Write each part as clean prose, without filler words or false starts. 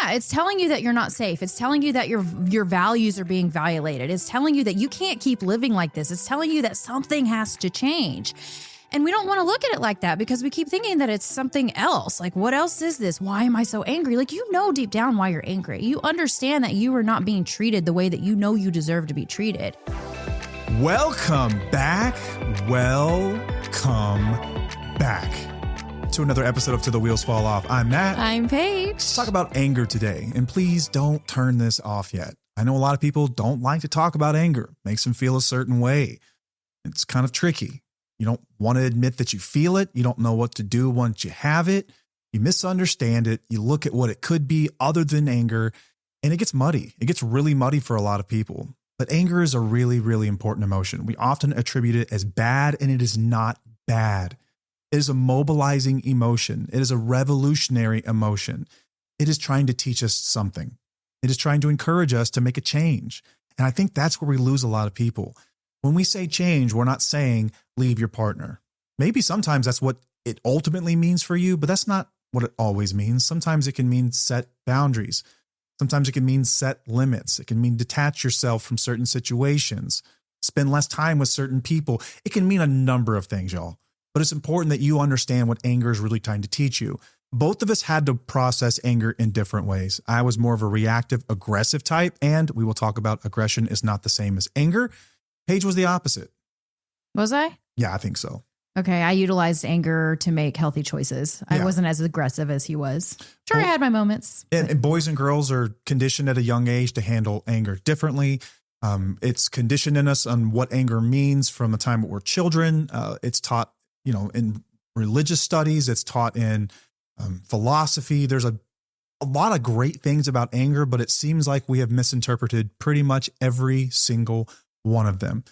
Yeah, it's telling you that you're not safe. It's telling you that your values are being violated. It's telling you that you can't keep living like this. It's telling you that something has to change. And we don't want to look at it like that because we keep thinking that it's something else. Like, what else is this? Why am I so angry? Like, you know deep down why you're angry. You understand that you are not being treated the way that you know you deserve to be treated. Welcome back. Welcome back to another episode of To the Wheels Fall Off. I'm Matt. I'm Paige. Let's talk about anger today. And please don't turn this off yet. I know a lot of people don't like to talk about anger. Makes them feel a certain way. It's kind of tricky. You don't want to admit that you feel it. You don't know what to do once you have it. You misunderstand it. You look at what it could be other than anger, and it gets muddy. It gets really muddy for a lot of people. But anger is a really, really important emotion. We often attribute it as bad, and it is not bad. It is a mobilizing emotion. It is a revolutionary emotion. It is trying to teach us something. It is trying to encourage us to make a change. And I think that's where we lose a lot of people. When we say change, we're not saying leave your partner. Maybe sometimes that's what it ultimately means for you, but that's not what it always means. Sometimes it can mean set boundaries. Sometimes it can mean set limits. It can mean detach yourself from certain situations, spend less time with certain people. It can mean a number of things, y'all. But it's important that you understand what anger is really trying to teach you. Both of us had to process anger in different ways. I was more of a reactive, aggressive type, and we will talk about aggression is not the same as anger. Paige was the opposite. Was I? Yeah, I think so. Okay, I utilized anger to make healthy choices. I wasn't as aggressive as he was. Sure, I had my moments. And boys and girls are conditioned at a young age to handle anger differently. It's conditioned in us on what anger means from the time that we're children. It's taught, in religious studies. It's taught in philosophy. There's a lot of great things about anger, but it seems like we have misinterpreted pretty much every single one of them.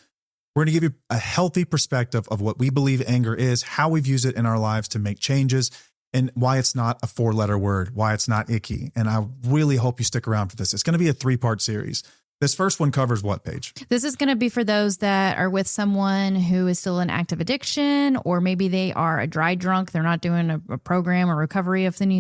We're going to give you a healthy perspective of what we believe anger is, how we've used it in our lives to make changes, and why it's not a 4-letter word, why it's not icky. And I really hope you stick around for this. It's going to be a 3-part series. This first one covers what, Paige? This is going to be for those that are with someone who is still in active addiction, or maybe they are a dry drunk. They're not doing a program or recovery of any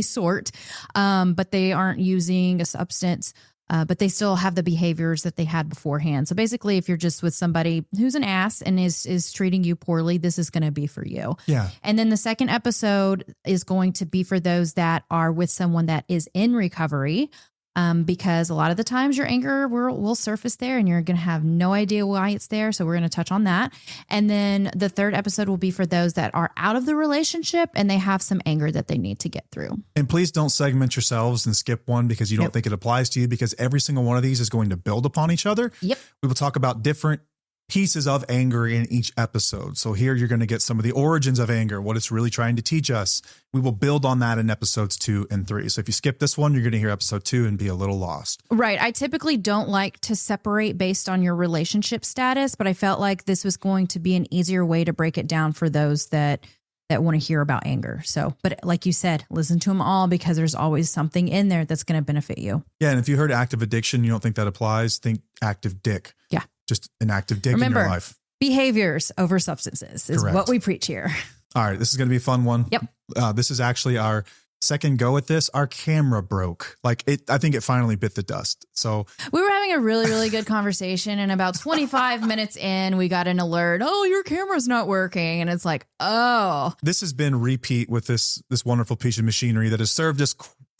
sort, but they aren't using a substance. But they still have the behaviors that they had beforehand. So basically, if you're just with somebody who's an ass and is treating you poorly, this is going to be for you. Yeah. And then the second episode is going to be for those that are with someone that is in recovery. Because a lot of the times your anger will surface there and you're going to have no idea why it's there. So we're going to touch on that. And then the third episode will be for those that are out of the relationship and they have some anger that they need to get through. And please don't segment yourselves and skip one because you don't think it applies to you, because every single one of these is going to build upon each other. Yep. We will talk about different pieces of anger in each episode. So here you're going to get some of the origins of anger, what it's really trying to teach us. We will build on that in episodes 2 and 3. So if you skip this one, you're going to hear episode 2 and be a little lost. Right. I typically don't like to separate based on your relationship status, but I felt like this was going to be an easier way to break it down for those that want to hear about anger. So, but like you said, listen to them all because there's always something in there that's going to benefit you. Yeah. And if you heard active addiction, you don't think that applies, think active dick. Yeah. Just an active dick in your life. Behaviors over substances is what we preach here. All right. This is going to be a fun one. Yep. This is actually our second go at this. Our camera broke. I think it finally bit the dust. So we were having a really, really good conversation. And about 25 minutes in, we got an alert. Oh, your camera's not working. And it's like, oh. This has been repeat with this wonderful piece of machinery that has served us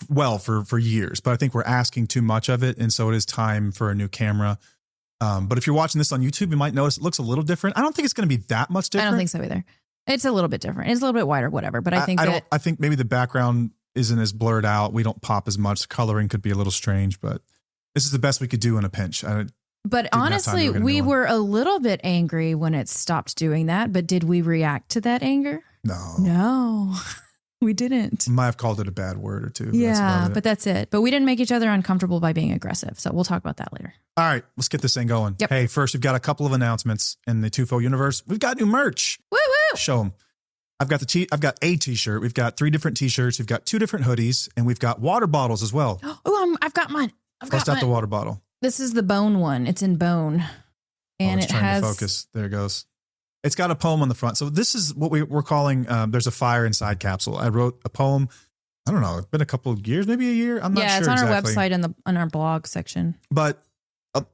well for years. But I think we're asking too much of it. And so it is time for a new camera. But if you're watching this on YouTube, you might notice it looks a little different. I don't think it's going to be that much different. I don't think so either. It's a little bit different. It's a little bit wider, whatever. But I think maybe the background isn't as blurred out. We don't pop as much. Coloring could be a little strange, but this is the best we could do in a pinch. But honestly, we were a little bit angry when it stopped doing that. But did we react to that anger? No. We didn't. Might have called it a bad word or two. But that's it. But we didn't make each other uncomfortable by being aggressive. So we'll talk about that later. All right, let's get this thing going. Yep. Hey, first, we've got a couple of announcements in the Tufo universe. We've got new merch. Woo woo! Show them. I've got a t-shirt. We've got 3 different t-shirts. We've got 2 different hoodies, and we've got water bottles as well. Oh, I've got mine. Bust out the water bottle. This is the bone one. It's in bone, and it has to focus. There it goes. It's got a poem on the front. So this is what we're calling, there's a fire inside capsule. I wrote a poem I don't know, it's been a couple of years, maybe a year. I'm not sure. Yeah, it's on exactly. our website on our blog section. But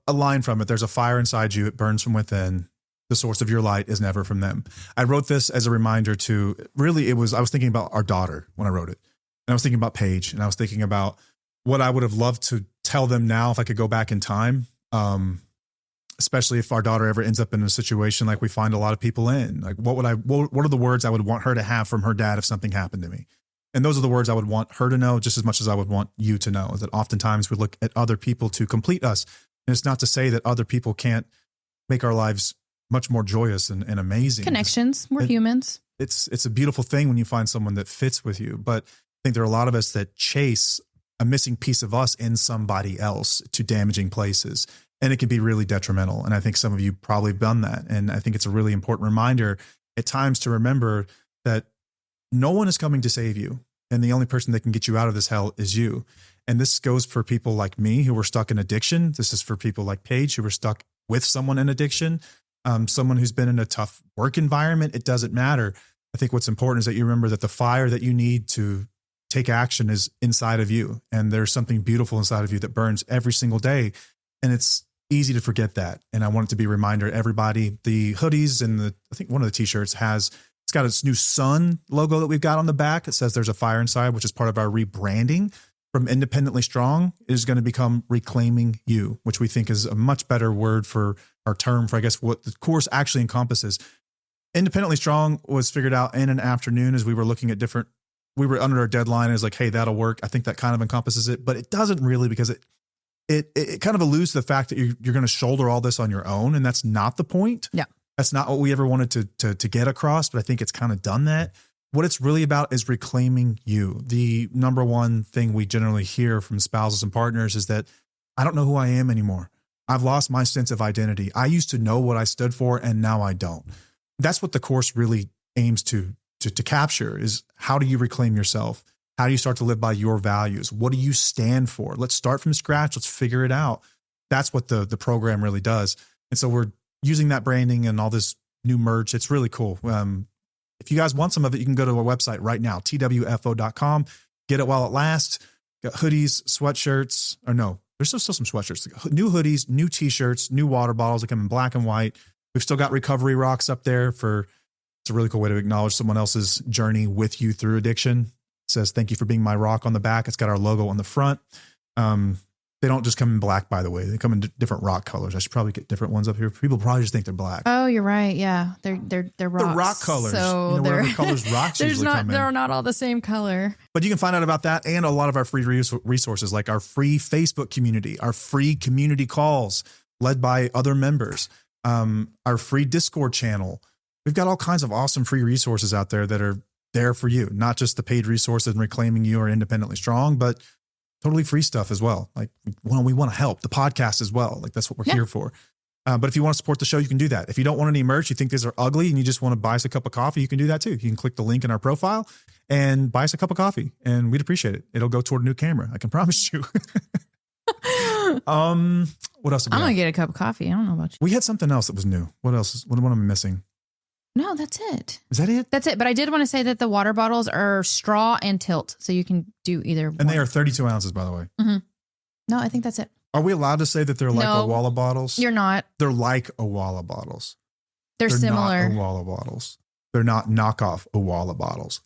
a line from it, there's a fire inside you. It burns from within. The source of your light is never from them. I wrote this as a reminder to really, I was thinking about our daughter when I wrote it. And I was thinking about Paige, and I was thinking about what I would have loved to tell them now if I could go back in time. Especially if our daughter ever ends up in a situation like we find a lot of people in. Like, what are the words I would want her to have from her dad if something happened to me? And those are the words I would want her to know just as much as I would want you to know, is that oftentimes we look at other people to complete us. And it's not to say that other people can't make our lives much more joyous and amazing. Connections. We're humans. It's a beautiful thing when you find someone that fits with you. But I think there are a lot of us that chase a missing piece of us in somebody else to damaging places. And it can be really detrimental. And I think some of you probably have done that. And I think it's a really important reminder at times to remember that no one is coming to save you. And the only person that can get you out of this hell is you. And this goes for people like me who were stuck in addiction. This is for people like Paige who were stuck with someone in addiction. Someone who's been in a tough work environment. It doesn't matter. I think what's important is that you remember that the fire that you need to take action is inside of you. And there's something beautiful inside of you that burns every single day. And it's easy to forget that. And I want it to be a reminder to everybody. The hoodies and I think one of the t-shirts it's got its new sun logo that we've got on the back. It says there's a fire inside, which is part of our rebranding from Independently Strong. It is going to become Reclaiming You, which we think is a much better word for our term for, I guess, what the course actually encompasses. Independently Strong was figured out in an afternoon as we were looking at we were under our deadline. It was like, hey, that'll work. I think that kind of encompasses it, but it doesn't really, because it kind of alludes to the fact that you're going to shoulder all this on your own. And that's not the point. Yeah. That's not what we ever wanted to get across, but I think it's kind of done that. What it's really about is reclaiming you. The number one thing we generally hear from spouses and partners is that I don't know who I am anymore. I've lost my sense of identity. I used to know what I stood for, and now I don't. That's what the course really aims to capture, is how do you reclaim yourself? How do you start to live by your values? What do you stand for? Let's start from scratch. Let's figure it out. That's what the program really does. And so we're using that branding and all this new merch. It's really cool. If you guys want some of it, you can go to our website right now, twfo.com. Get it while it lasts. Got hoodies, sweatshirts, or no, there's still some sweatshirts, new hoodies, new t-shirts, new water bottles that come in black and white. We've still got recovery rocks up there it's a really cool way to acknowledge someone else's journey with you through addiction. It says, thank you for being my rock on the back. It's got our logo on the front. They don't just come in black, by the way. They come in different rock colors. I should probably get different ones up here. People probably just think they're black. Oh, you're right. Yeah, they're rocks. They're rock colors. So whatever colors rocks usually come in. They're not all the same color. But you can find out about that and a lot of our free resources, like our free Facebook community, our free community calls led by other members, our free Discord channel. We've got all kinds of awesome free resources out there that are there for you, not just the paid resources and Reclaiming You or Independently Strong, but totally free stuff as well. Like, we want to help the podcast as well. Like, that's what we're here for. But if you want to support the show, you can do that. If you don't want any merch, you think these are ugly and you just want to buy us a cup of coffee, you can do that too. You can click the link in our profile and buy us a cup of coffee, and we'd appreciate it. It'll go toward a new camera. I can promise you. What else? I'm going to get a cup of coffee. I don't know about you. We had something else that was new. What else? What am I missing? No, that's it. Is that it? That's it. But I did want to say that the water bottles are straw and tilt. So you can do either one. And they are 32 ounces, by the way. Mm-hmm. No, I think that's it. Are we allowed to say that they're like No, Owala bottles? You're not. They're like Owala bottles. They're similar. Not Owala bottles. They're not knockoff Owala bottles.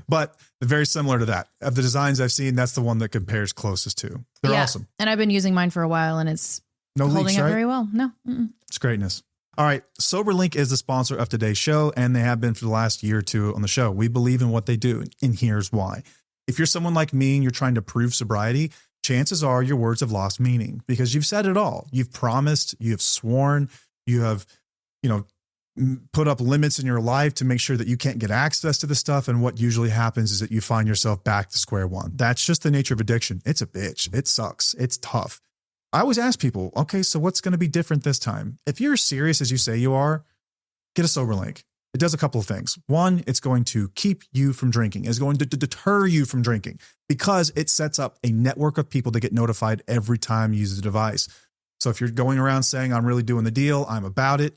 But they're very similar to that. Of the designs I've seen, that's the one that compares closest to. They're awesome. And I've been using mine for a while, and it's holding leaks, up right? very well. No. Mm-mm. It's greatness. All right. SoberLink is the sponsor of today's show, and they have been for the last year or two on the show. We believe in what they do, and here's why. If you're someone like me and you're trying to prove sobriety, chances are your words have lost meaning because you've said it all. You've promised, you have sworn, you have, put up limits in your life to make sure that you can't get access to the stuff. And what usually happens is that you find yourself back to square one. That's just the nature of addiction. It's a bitch. It sucks. It's tough. I always ask people, okay, so what's going to be different this time? If you're as serious as you say you are, get a SoberLink. It does a couple of things. One, it's going to keep you from drinking. It's going to deter you from drinking because it sets up a network of people to get notified every time you use the device. So if you're going around saying, I'm really doing the deal, I'm about it,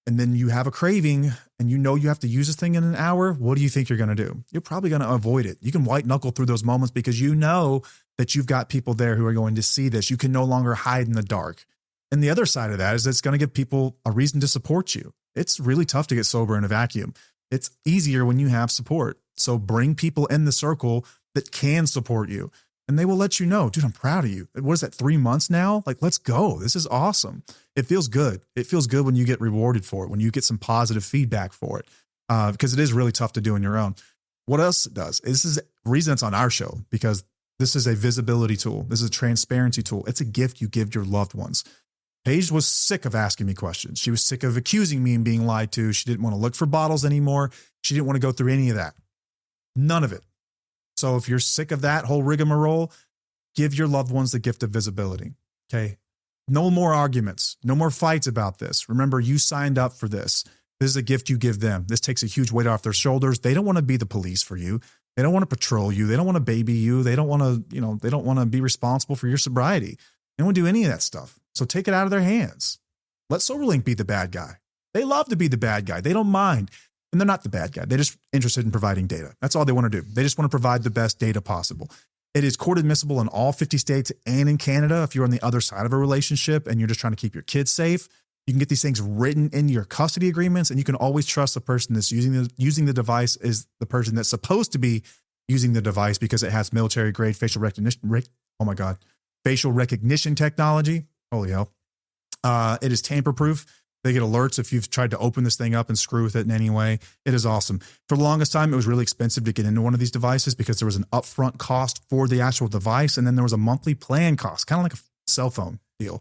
and then you have a craving and you know you have to use this thing in an hour, what do you think you're going to do? You're probably going to avoid it. You can white knuckle through those moments because you know that you've got people there who are going to see this. You can no longer hide in the dark. And the other side of that is it's going to give people a reason to support you. It's really tough to get sober in a vacuum. It's easier when you have support. So bring people in the circle that can support you. And they will let you know, dude, I'm proud of you. What is that, 3 months now? Like, let's go. This is awesome. It feels good. It feels good when you get rewarded for it, when you get some positive feedback for it, because it is really tough to do on your own. What else it does? This is the reason it's on our show, because this is a visibility tool. This is a transparency tool. It's a gift you give your loved ones. Paige was sick of asking me questions. She was sick of accusing me and being lied to. She didn't want to look for bottles anymore. She didn't want to go through any of that. None of it. So if you're sick of that whole rigmarole, give your loved ones the gift of visibility. Okay. No more arguments. No more fights about this. Remember, you signed up for this. This is a gift you give them. This takes a huge weight off their shoulders. They don't want to be the police for you. They don't want to patrol you. They don't want to baby you. They don't want to, they don't want to be responsible for your sobriety. They don't want to do any of that stuff. So take it out of their hands. Let SoberLink be the bad guy. They love to be the bad guy. They don't mind. And they're not the bad guy. They're just interested in providing data. That's all they want to do. They just want to provide the best data possible. It is court admissible in all 50 states and in Canada. If you're on the other side of a relationship and you're just trying to keep your kids safe, you can get these things written in your custody agreements, and you can always trust the person that's using the device is the person that's supposed to be using the device because it has military grade facial recognition. Facial recognition technology. Holy hell. It is tamper proof. They get alerts if you've tried to open this thing up and screw with it in any way. It is awesome. For the longest time, it was really expensive to get into one of these devices because there was an upfront cost for the actual device, and then there was a monthly plan cost, kind of like a cell phone deal.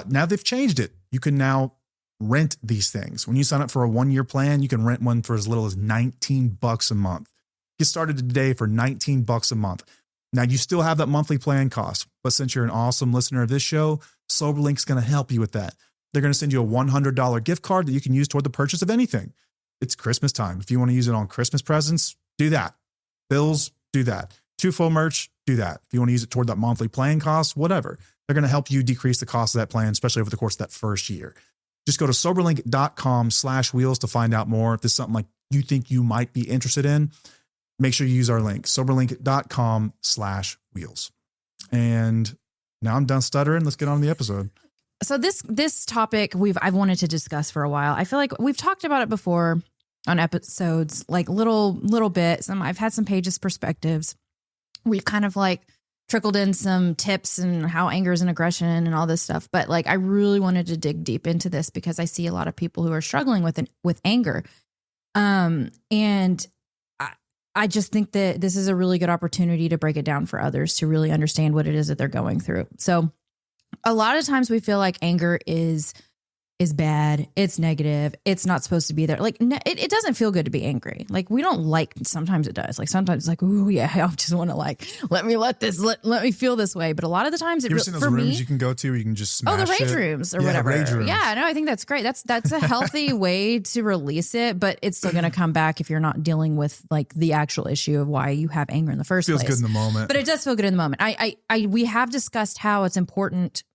Now they've changed it. You can now rent these things. When you sign up for a 1-year plan, you can rent one for as little as $19 a month. Get started today for $19 a month. Now, you still have that monthly plan cost, but since you're an awesome listener of this show, SoberLink's going to help you with that. They're going to send you a $100 gift card that you can use toward the purchase of anything. It's Christmas time. If you want to use it on Christmas presents, do that. Bills, do that. Tufo merch, do that. If you want to use it toward that monthly plan cost, whatever. They're going to help you decrease the cost of that plan, especially over the course of that first year. Just go to soberlink.com/wheels to find out more. If this is something like you think you might be interested in, make sure you use our link, soberlink.com/wheels. And now I'm done stuttering. Let's get on to the episode. So this topic I've wanted to discuss for a while. I feel like we've talked about it before on episodes, like little bits. I've had some Paige's perspectives. We've kind of like trickled in some tips and how anger is an aggression and all this stuff. But like, I really wanted to dig deep into this because I see a lot of people who are struggling with anger. And I just think that this is a really good opportunity to break it down for others to really understand what it is that they're going through. So a lot of times we feel like anger is bad. It's negative. It's not supposed to be there. Like it doesn't feel good to be angry. Like we don't like, sometimes it does. Like sometimes it's like, ooh, yeah, I just want to like, let me feel this way. But a lot of the times you ever seen those rooms you can go to where you can just smash the rage rooms or whatever. Rage rooms. Yeah, no, I think that's great. That's a healthy way to release it, but it's still going to come back if you're not dealing with like the actual issue of why you have anger in the first place. Feels good in the moment. But it does feel good in the moment. We have discussed how it's important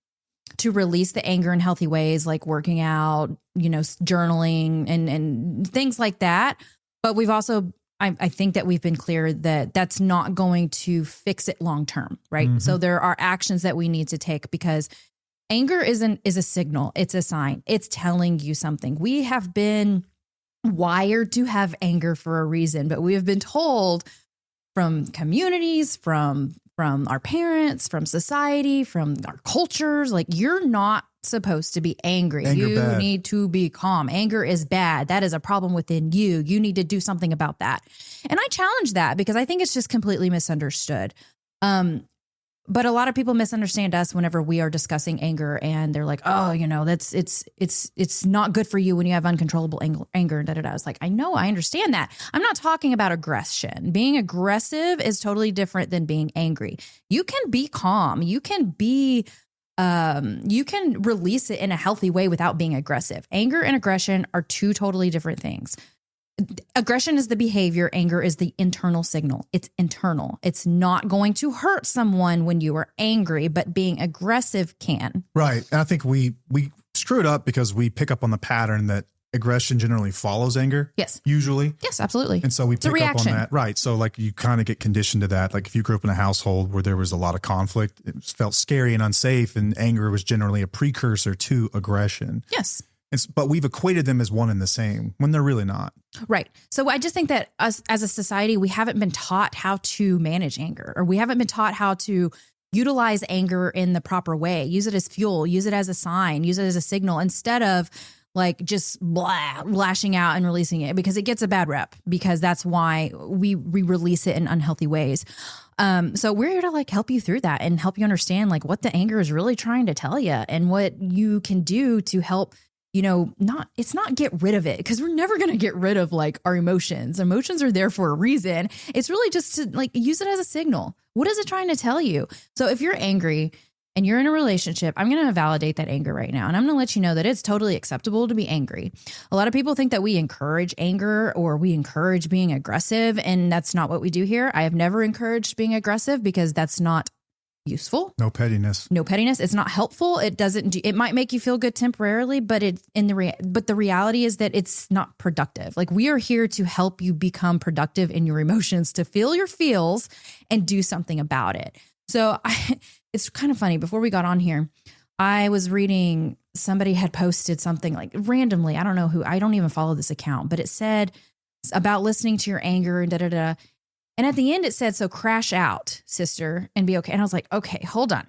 to release the anger in healthy ways, like working out, journaling and things like that. But we've also, I think that we've been clear that that's not going to fix it long term, right? Mm-hmm. So there are actions that we need to take because anger is a signal. It's a sign. It's telling you something. We have been wired to have anger for a reason, but we have been told from communities, from our parents, from society, from our cultures, like you're not supposed to be angry. You need to be calm. Anger is bad. That is a problem within you. You need to do something about that. And I challenge that because I think it's just completely misunderstood. But a lot of people misunderstand us whenever we are discussing anger and they're like, oh, it's not good for you when you have uncontrollable anger. It's like, I know, I understand that. I'm not talking about aggression. Being aggressive is totally different than being angry. You can be calm. You can release it in a healthy way without being aggressive. Anger and aggression are two totally different things. Aggression is the behavior. Anger is the internal signal. It's internal. It's not going to hurt someone when you are angry, but being aggressive can. Right. And I think we screw it up because we pick up on the pattern that aggression generally follows anger. Yes. Usually. Yes, absolutely. And so we It's a pick up on reaction. that. Right. So like you kind of get conditioned to that. Like if you grew up in a household where there was a lot of conflict, it felt scary and unsafe, and anger was generally a precursor to aggression. Yes. But we've equated them as one and the same when they're really not. Right. So I just think that us as a society, we haven't been taught how to manage anger, or we haven't been taught how to utilize anger in the proper way. Use it as fuel, use it as a sign, use it as a signal, instead of like just lashing out and releasing it, because it gets a bad rep, because that's why we release it in unhealthy ways. So we're here to like help you through that and help you understand like what the anger is really trying to tell you and what you can do to help, it's not get rid of it, because we're never going to get rid of like our emotions. Emotions are there for a reason. It's really just to like use it as a signal. What is it trying to tell you? So if you're angry and you're in a relationship, I'm going to validate that anger right now. And I'm going to let you know that it's totally acceptable to be angry. A lot of people think that we encourage anger or we encourage being aggressive, and that's not what we do here. I have never encouraged being aggressive, because that's not useful. No pettiness. It's not helpful. It might make you feel good temporarily, but the reality is that it's not productive. Like, we are here to help you become productive in your emotions, to feel your feels and do something about it. So it's kind of funny. Before we got on here, I was reading, somebody had posted something like randomly. I don't know who, I don't even follow this account, but it said about listening to your anger and da-da-da. And at the end it said, so crash out, sister, and be okay. And I was like, okay, hold on.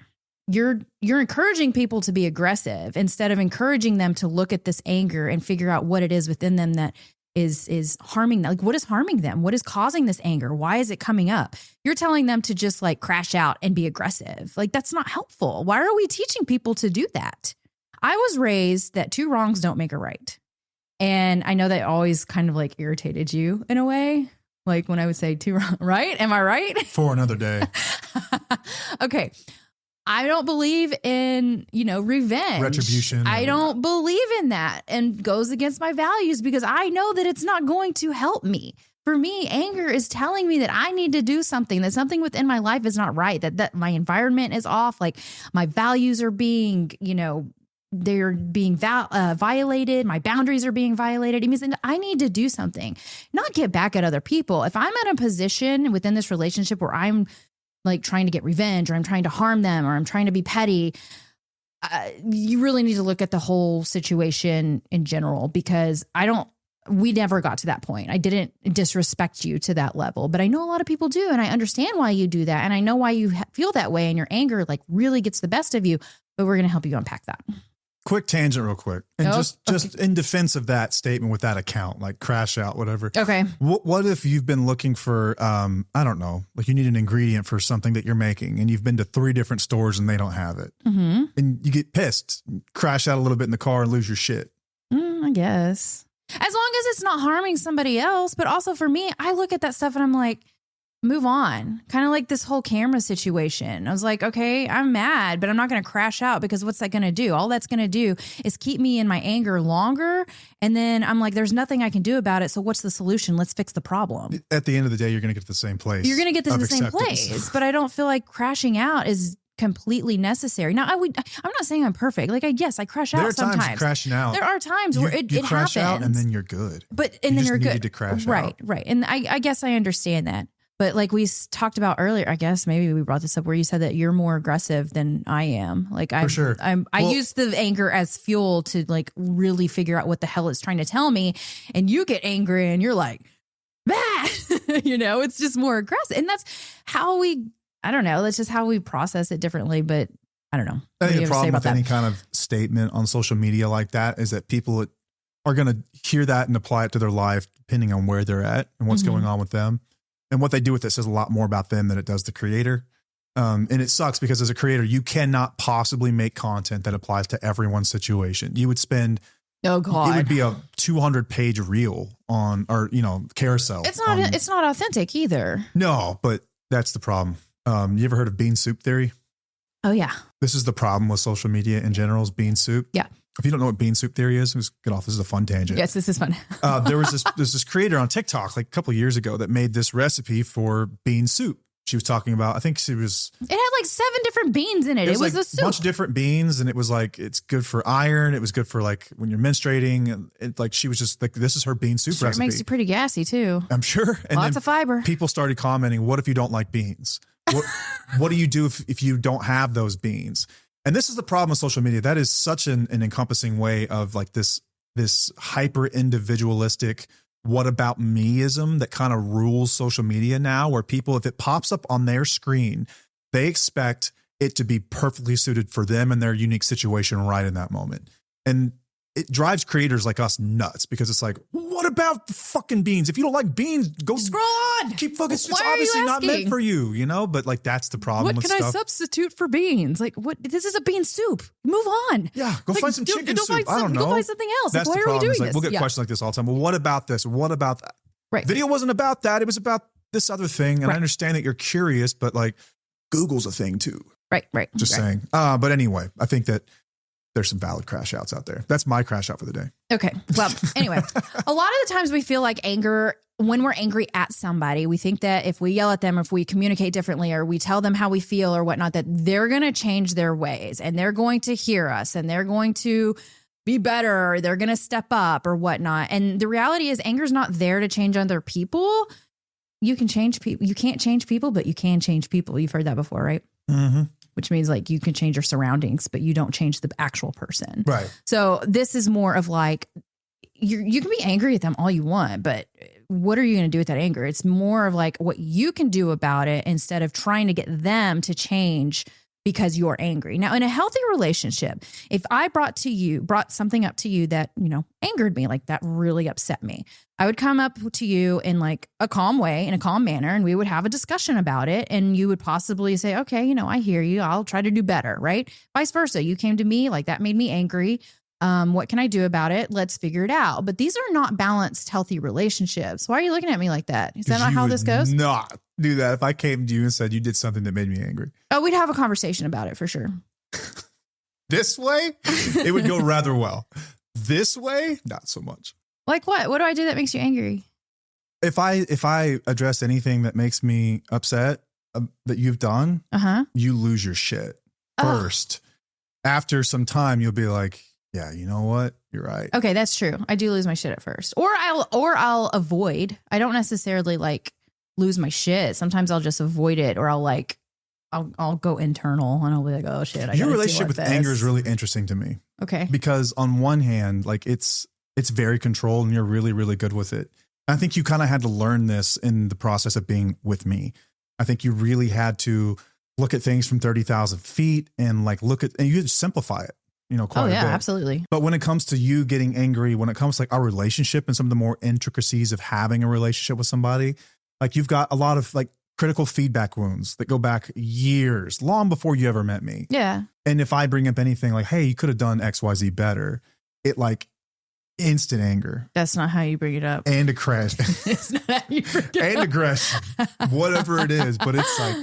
You're encouraging people to be aggressive instead of encouraging them to look at this anger and figure out what it is within them that is harming them. Like, what is harming them? What is causing this anger? Why is it coming up? You're telling them to just like crash out and be aggressive. Like, that's not helpful. Why are we teaching people to do that? I was raised that 2 wrongs don't make a right. And I know that always kind of like irritated you in a way. Like when I would say 2 wrongs, right? Am I right? For another day. Okay. I don't believe in, revenge. Retribution. I don't believe in that, and goes against my values, because I know that it's not going to help me. For me, anger is telling me that I need to do something, that something within my life is not right, that my environment is off, like my values are being, they're being violated. My boundaries are being violated. It means that I need to do something, not get back at other people. If I'm in a position within this relationship where I'm like trying to get revenge, or I'm trying to harm them, or I'm trying to be petty, you really need to look at the whole situation in general, because we never got to that point. I didn't disrespect you to that level, but I know a lot of people do. And I understand why you do that. And I know why you feel that way, and your anger like really gets the best of you, but we're going to help you unpack that. Quick tangent real quick. And just in defense of that statement with that account, like crash out, whatever. Okay. What if you've been looking for, I don't know, like you need an ingredient for something that you're making, and you've been to 3 different stores and they don't have it. Mm-hmm. And you get pissed, crash out a little bit in the car and lose your shit. I guess. As long as it's not harming somebody else. But also for me, I look at that stuff and I'm like, move on. Kind of like this whole camera situation. I was like, okay, I'm mad, but I'm not going to crash out, because what's that going to do? All that's going to do is keep me in my anger longer. And then I'm like, there's nothing I can do about it. So what's the solution? Let's fix the problem. At the end of the day, you're going to get to the same place. You're going to get to the same place. But I don't feel like crashing out is completely necessary. Now, I'm not saying I'm perfect. Like, yes, I crash out sometimes. There are times you're crashing out. There are times where it crash happens. Out and then you're good. Then you're good. Needed to crash out. Right. And I guess I understand that. But like we talked about earlier, I guess maybe we brought this up where you said that you're more aggressive than I am. Like I use the anger as fuel to like really figure out what the hell it's trying to tell me. And you get angry and you're like, bah! It's just more aggressive. And that's how that's just how we process it differently. But I don't know. I think the problem with any kind of statement on social media like that is that people are going to hear that and apply it to their life, depending on where they're at and what's going on with them. And what they do with it says a lot more about them than it does the creator. And it sucks, because as a creator, you cannot possibly make content that applies to everyone's situation. You would spend, oh God, it would be a 200-page reel on, or, carousel. It's not authentic either. No, but that's the problem. You ever heard of bean soup theory? Oh yeah. This is the problem with social media in general, is bean soup. Yeah. If you don't know what bean soup theory is, get off. This is a fun tangent. Yes, this is fun. There's this creator on TikTok like a couple of years ago that made this recipe for bean soup. she was talking about, I think she was. It had like 7 different beans in it. It was like a soup. A bunch of different beans. And it was like, it's good for iron. It was good for like when you're menstruating. And it, like, she was just like, this is her bean soup recipe. It makes you pretty gassy too. I'm sure. And lots of fiber. People started commenting, what if you don't like beans? What do you do if you don't have those beans? And this is the problem with social media. That is such an encompassing way of like this hyper individualistic, what about meism that kind of rules social media now, where people, if it pops up on their screen, they expect it to be perfectly suited for them and their unique situation right in that moment. And it drives creators like us nuts because it's like, what about the fucking beans? If you don't like beans, go scroll on. Keep focused. It's Why obviously not meant for you, you know? But like, that's the problem with stuff. What can I substitute for beans? Like, what? This is a bean soup. Move on. Yeah, go find some chicken soup. I don't know. Go find something else. That's like, why the are we problem. doing this? We'll get questions like this all the time. Well, what about this? What about that? Right. Video wasn't about that. It was about this other thing. And I understand that you're curious, but like, Google's a thing too. Right. Just saying. But anyway, I think that there's some valid crash outs out there. That's my crash out for the day. Okay. Well, anyway, a lot of the times we feel like anger, when we're angry at somebody, we think that if we yell at them, or if we communicate differently, or we tell them how we feel or whatnot, that they're going to change their ways and they're going to hear us and they're going to be better, or they're going to step up or whatnot. And the reality is anger is not there to change other people. You can change people. You can't change people, but you can change people. You've heard that before, right? Mm-hmm. Which means like you can change your surroundings, but you don't change the actual person. Right. So this is more of like, you can be angry at them all you want, but what are you going to do with that anger? It's more of like what you can do about it instead of trying to get them to change because you're angry. Now, in a healthy relationship, if I brought something up to you that, angered me, like that really upset me, I would come up to you in like a calm way, in a calm manner, and we would have a discussion about it. And you would possibly say, okay, I hear you. I'll try to do better, right? Vice versa. You came to me, like that made me angry. What can I do about it? Let's figure it out. But these are not balanced, healthy relationships. Why are you looking at me like that? Is that not how this goes? Not do that. If I came to you and said you did something that made me angry. Oh, we'd have a conversation about it for sure. This way, it would go rather well. This way, not so much. Like what? What do I do that makes you angry? If I address anything that makes me upset that you've done, you lose your shit first. After some time, you'll be like, yeah, you know what? You're right. Okay, that's true. I do lose my shit at first. Or I'll avoid. I don't necessarily like lose my shit. Sometimes I'll just avoid it, or I'll go internal and I'll be like, oh shit. Your relationship with anger is really interesting to me. Okay. Because on one hand, like it's very controlled and you're really, really good with it. I think you kind of had to learn this in the process of being with me. I think you really had to look at things from 30,000 feet and like and you just simplify it. Quite a bit. Absolutely. But when it comes to you getting angry, when it comes to like our relationship and some of the more intricacies of having a relationship with somebody, like you've got a lot of like critical feedback wounds that go back years, long before you ever met me. Yeah. And if I bring up anything like, hey, you could have done XYZ better, it like instant anger. That's not how you bring it up. And a crash. It's not how you bring it up. And aggression. Whatever it is. But it's like,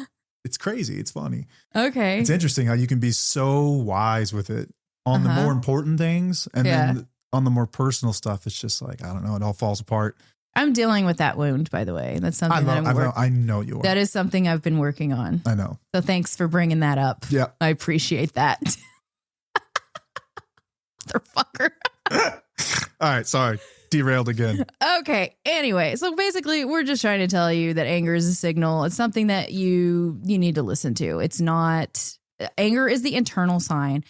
it's crazy. It's funny. Okay. It's interesting how you can be so wise with it on the more important things. And then on the more personal stuff, it's just like, I don't know, it all falls apart. I'm dealing with that wound, by the way. That's something I know you are. That is something I've been working on. I know. So thanks for bringing that up. Yeah. I appreciate that. Motherfucker. All right. Sorry. Derailed again. Okay. Anyway, so basically we're just trying to tell you that anger is a signal. It's something that you need to listen to. It's not, anger is the internal sign.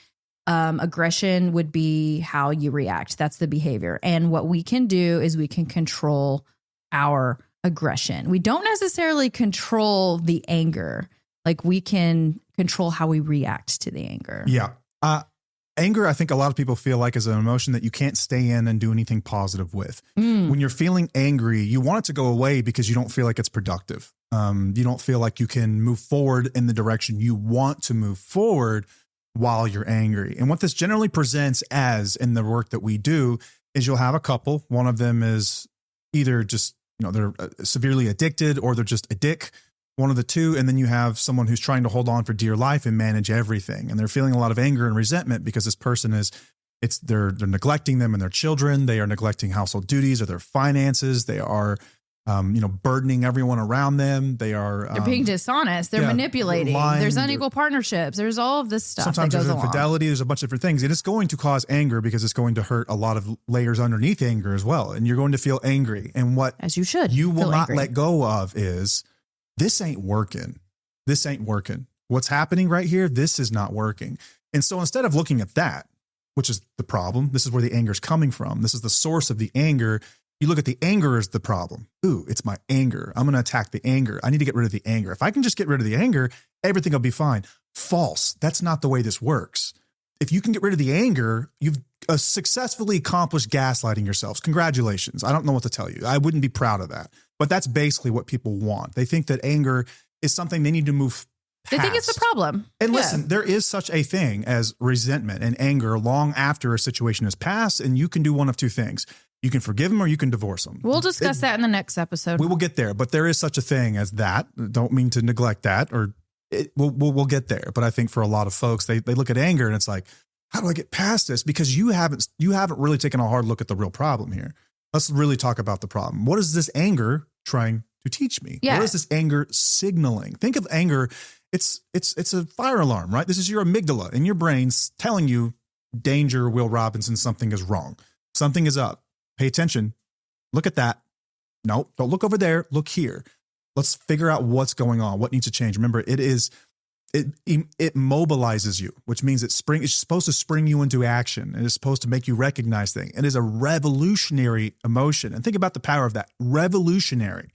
Aggression would be how you react. That's the behavior. And what we can do is we can control our aggression. We don't necessarily control the anger. Like we can control how we react to the anger. Yeah. Anger, I think a lot of people feel like is an emotion that you can't stay in and do anything positive with. When you're feeling angry, you want it to go away because you don't feel like it's productive. You don't feel like you can move forward in the direction you want to move forward while you're angry. And what this generally presents as in the work that we do is you'll have a couple. One of them is either just, they're severely addicted or they're just a dick. One of the two. And then you have someone who's trying to hold on for dear life and manage everything. And they're feeling a lot of anger and resentment because this person they're neglecting them and their children. They are neglecting household duties or their finances. They are burdening everyone around them. They're being dishonest. They're manipulating. lying. There's unequal partnerships. There's all of this stuff. Sometimes that goes there's along. infidelity. There's a bunch of different things. And it's going to cause anger because it's going to hurt a lot of layers underneath anger as well. And you're going to feel angry. And what as you should, you will not let go of is this ain't working. This ain't working. What's happening right here? This is not working. And so instead of looking at that, which is the problem, this is where the anger is coming from. This is the source of the anger. You look at the anger as the problem. Ooh, it's my anger. I'm going to attack the anger. I need to get rid of the anger. If I can just get rid of the anger, everything will be fine. False. That's not the way this works. If you can get rid of the anger, you've successfully accomplished gaslighting yourselves. Congratulations. I don't know what to tell you. I wouldn't be proud of that. But that's basically what people want. They think that anger is something they need to move past. They think it's the problem. And listen, there is such a thing as resentment and anger long after a situation has passed, and you can do one of two things. You can forgive them or you can divorce them. We'll discuss that in the next episode. We will get there, but there is such a thing as that. Don't mean to neglect that, or we'll get there. But I think for a lot of folks, they look at anger and it's like, how do I get past this? Because you haven't really taken a hard look at the real problem here. Let's really talk about the problem. What is this anger trying to teach me? Yeah. What is this anger signaling? Think of anger. It's a fire alarm, right? This is your amygdala in your brain's telling you, danger, Will Robinson, something is wrong. Something is up. Pay attention. Look at that. No, don't look over there. Look here. Let's figure out what's going on. What needs to change? Remember, it mobilizes you, which means it's supposed to spring you into action. It is supposed to make you recognize things. It is a revolutionary emotion. And think about the power of that. Revolutionary,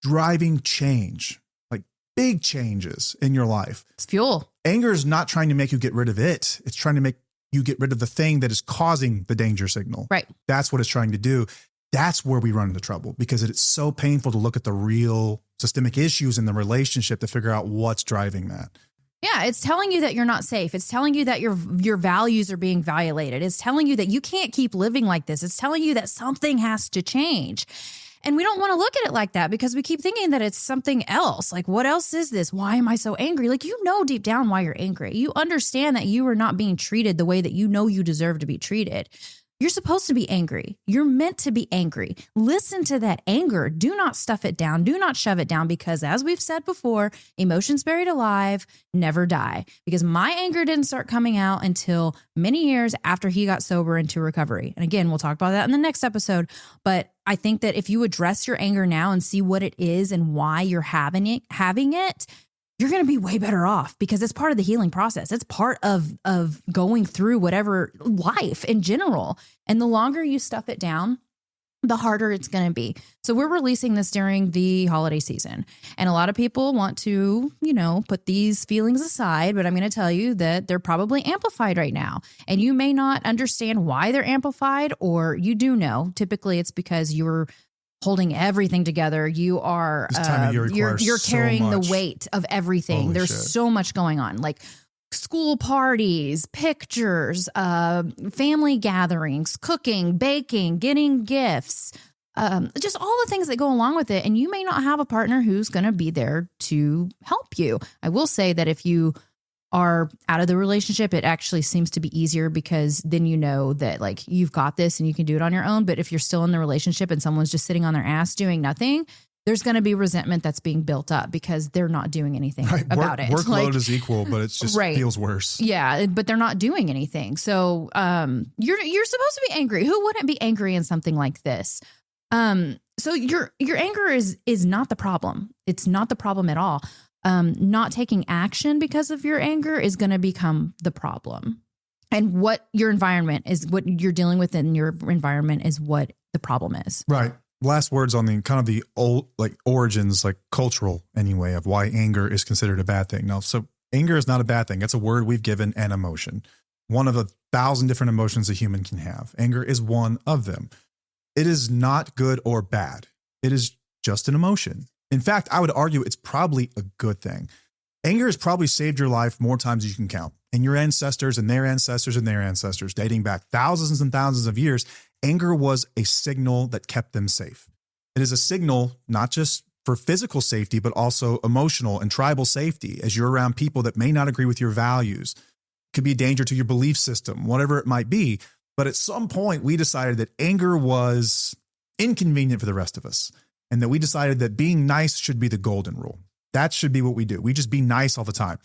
driving change, like big changes in your life. It's fuel. Anger is not trying to make you get rid of it. It's trying to make you get rid of the thing that is causing the danger signal. Right. That's what it's trying to do. That's where we run into trouble because it's so painful to look at the real systemic issues in the relationship to figure out what's driving that. Yeah, it's telling you that you're not safe. It's telling you that your values are being violated. It's telling you that you can't keep living like this. It's telling you that something has to change. And we don't want to look at it like that because we keep thinking that it's something else. Like, what else is this? Why am I so angry? Like, you know deep down why you're angry. You understand that you are not being treated the way that you know you deserve to be treated. You're supposed to be angry. You're meant to be angry. Listen to that anger. Do not stuff it down. Do not shove it down because, as we've said before, emotions buried alive never die. Because my anger didn't start coming out until many years after he got sober into recovery. And again, we'll talk about that in the next episode. But I think that if you address your anger now and see what it is and why you're having it, you're going to be way better off because it's part of the healing process. It's part of going through whatever life in general. And the longer you stuff it down, the harder it's going to be. So we're releasing this during the holiday season. And a lot of people want to, put these feelings aside, but I'm going to tell you that they're probably amplified right now. And you may not understand why they're amplified, or you do know. Typically it's because you're holding everything together. You are, you're carrying the weight of everything. Holy There's shit. so much going on, like school parties, pictures, family gatherings, cooking, baking, getting gifts, just all the things that go along with it. And you may not have a partner who's going to be there to help you. I will say that if you are out of the relationship, it actually seems to be easier because then you know that like you've got this and you can do it on your own. But if you're still in the relationship and someone's just sitting on their ass doing nothing, there's going to be resentment that's being built up because they're not doing anything about it. Workload is equal, but it just feels worse. Yeah, but they're not doing anything. So you're supposed to be angry. Who wouldn't be angry in something like this? So your anger is not the problem. It's not the problem at all. Not taking action because of your anger is going to become the problem. And what your environment is, what you're dealing with in your environment is what the problem is. Right. Last words on the kind of the old, like origins, like cultural anyway, of why anger is considered a bad thing. Now, so anger is not a bad thing. It's a word we've given an emotion. One of 1,000 different emotions a human can have. Anger is one of them. It is not good or bad. It is just an emotion. In fact, I would argue it's probably a good thing. Anger has probably saved your life more times than you can count. And your ancestors and their ancestors and their ancestors, dating back thousands and thousands of years, anger was a signal that kept them safe. It is a signal not just for physical safety, but also emotional and tribal safety as you're around people that may not agree with your values. It could be a danger to your belief system, whatever it might be. But at some point, we decided that anger was inconvenient for the rest of us. and that we decided that being nice should be the golden rule. That should be what we do. We just be nice all the time.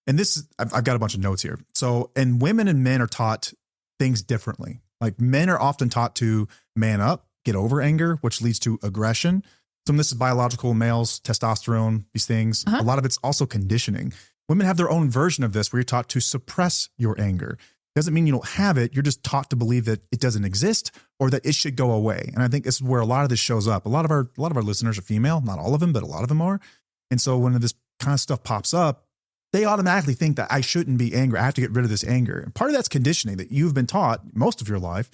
And this, I've got a bunch of notes here. So, and women and men are taught things differently. Like men are often taught to man up, get over anger, which leads to aggression. Some of this is biological, males, testosterone, these things. A lot of it's also conditioning. Women have their own version of this where you're taught to suppress your anger. Doesn't mean you don't have it. You're just taught to believe that it doesn't exist or that it should go away. And I think this is where a lot of this shows up. A lot of our listeners are female, not all of them, but a lot of them are. And so when this kind of stuff pops up, they automatically think that I shouldn't be angry. I have to get rid of this anger. And part of that's conditioning that you've been taught most of your life.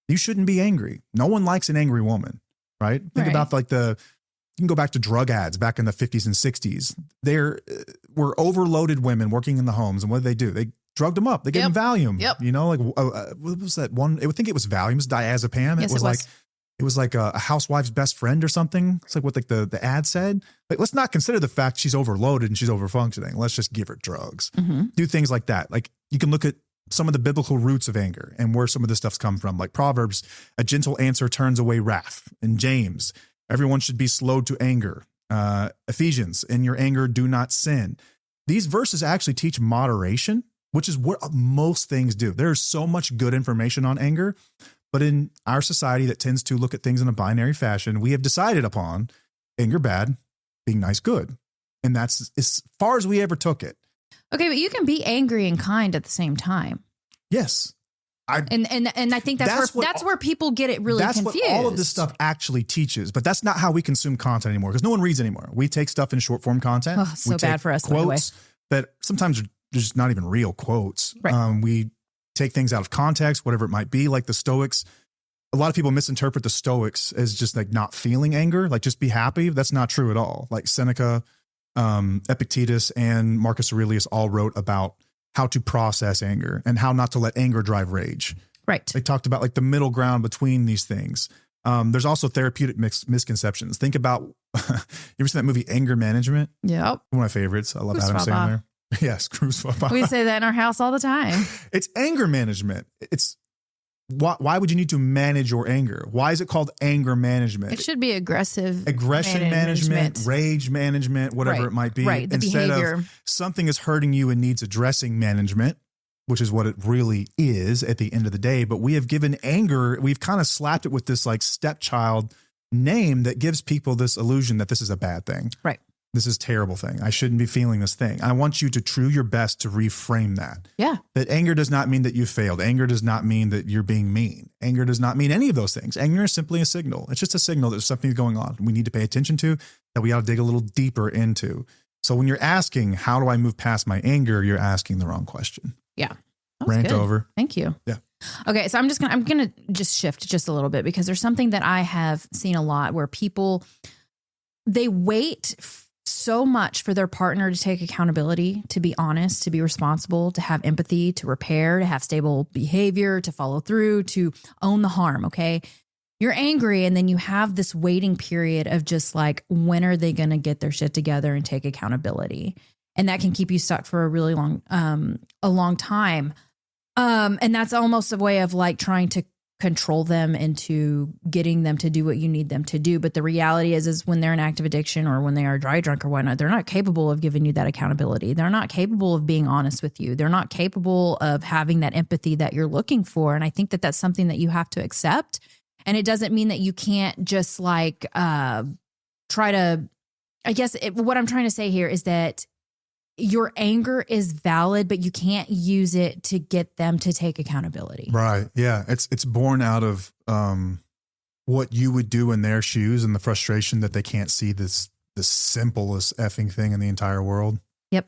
You shouldn't be angry. No one likes an angry woman, right? Think about like you can go back to drug ads back in the 50s and 60s. There were overloaded women working in the homes. And what did? They drugged them up. They gave them Valium. You know, like what was that one? I would think it was Valium. It was diazepam. Yes, it was like a housewife's best friend or something. It's like what the ad said. Like, let's not consider the fact she's overloaded and she's overfunctioning. Let's just give her drugs. Do things like that. Like you can look at some of the biblical roots of anger and where some of this stuff's come from. Like Proverbs, a gentle answer turns away wrath. In James, everyone should be slow to anger. Ephesians, in your anger, do not sin. These verses actually teach moderation, which is what most things do. There's so much good information on anger, but in our society that tends to look at things in a binary fashion, we have decided upon anger bad, being nice good. And that's as far as we ever took it. Okay, but you can be angry and kind at the same time. Yes. And I think that's where people get it really confused. That's what all of this stuff actually teaches, but that's not how we consume content anymore because no one reads anymore. We take stuff in short form content. Oh, so bad for us, quotes by the way. That sometimes are just not even real quotes. Right. We take things out of context, whatever it might be, like the Stoics. A lot of people misinterpret the Stoics as just like not feeling anger, like just be happy. That's not true at all. Like Seneca, Epictetus, and Marcus Aurelius all wrote about how to process anger and how not to let anger drive rage. Right. They talked about like the middle ground between these things. There's also therapeutic misconceptions. Think about, you ever seen that movie Anger Management? Yep. One of my favorites. I love Adam Sandler. Yes, Cruz. We say that in our house all the time. It's anger management. It's why would you need to manage your anger? Why is it called anger management? It should be aggression management, rage management, whatever it might be. Right. The Instead behavior. of something is hurting you and needs addressing management, which is what it really is at the end of the day. But we have given anger, we've kind of slapped it with this like stepchild name that gives people this illusion that this is a bad thing. Right. This is a terrible thing. I shouldn't be feeling this thing. I want you to try your best to reframe that. Yeah. That anger does not mean that you failed. Anger does not mean that you're being mean. Anger does not mean any of those things. Anger is simply a signal. It's just a signal that there's something going on we need to pay attention to, that we ought to dig a little deeper into. So when you're asking, how do I move past my anger? You're asking the wrong question. Yeah. Rant good. over. Thank you. Yeah. Okay. So I'm going to shift just a little bit because there's something that I have seen a lot where people, they wait so much for their partner to take accountability, to be honest, to be responsible, to have empathy, to repair, to have stable behavior, to follow through, to own the harm. Okay. You're angry. And then you have this waiting period of just like, when are they going to get their shit together and take accountability? And that can keep you stuck for a long time. And that's almost a way of like trying to control them into getting them to do what you need them to do. But the reality is when they're in active addiction or when they are dry drunk or whatnot, they're not capable of giving you that accountability. They're not capable of being honest with you. They're not capable of having that empathy that you're looking for. And I think that that's something that you have to accept. And it doesn't mean that you can't just like try to, what I'm trying to say here is that your anger is valid, but you can't use it to get them to take accountability. Right. Yeah. It's born out of what you would do in their shoes and the frustration that they can't see the simplest effing thing in the entire world. Yep.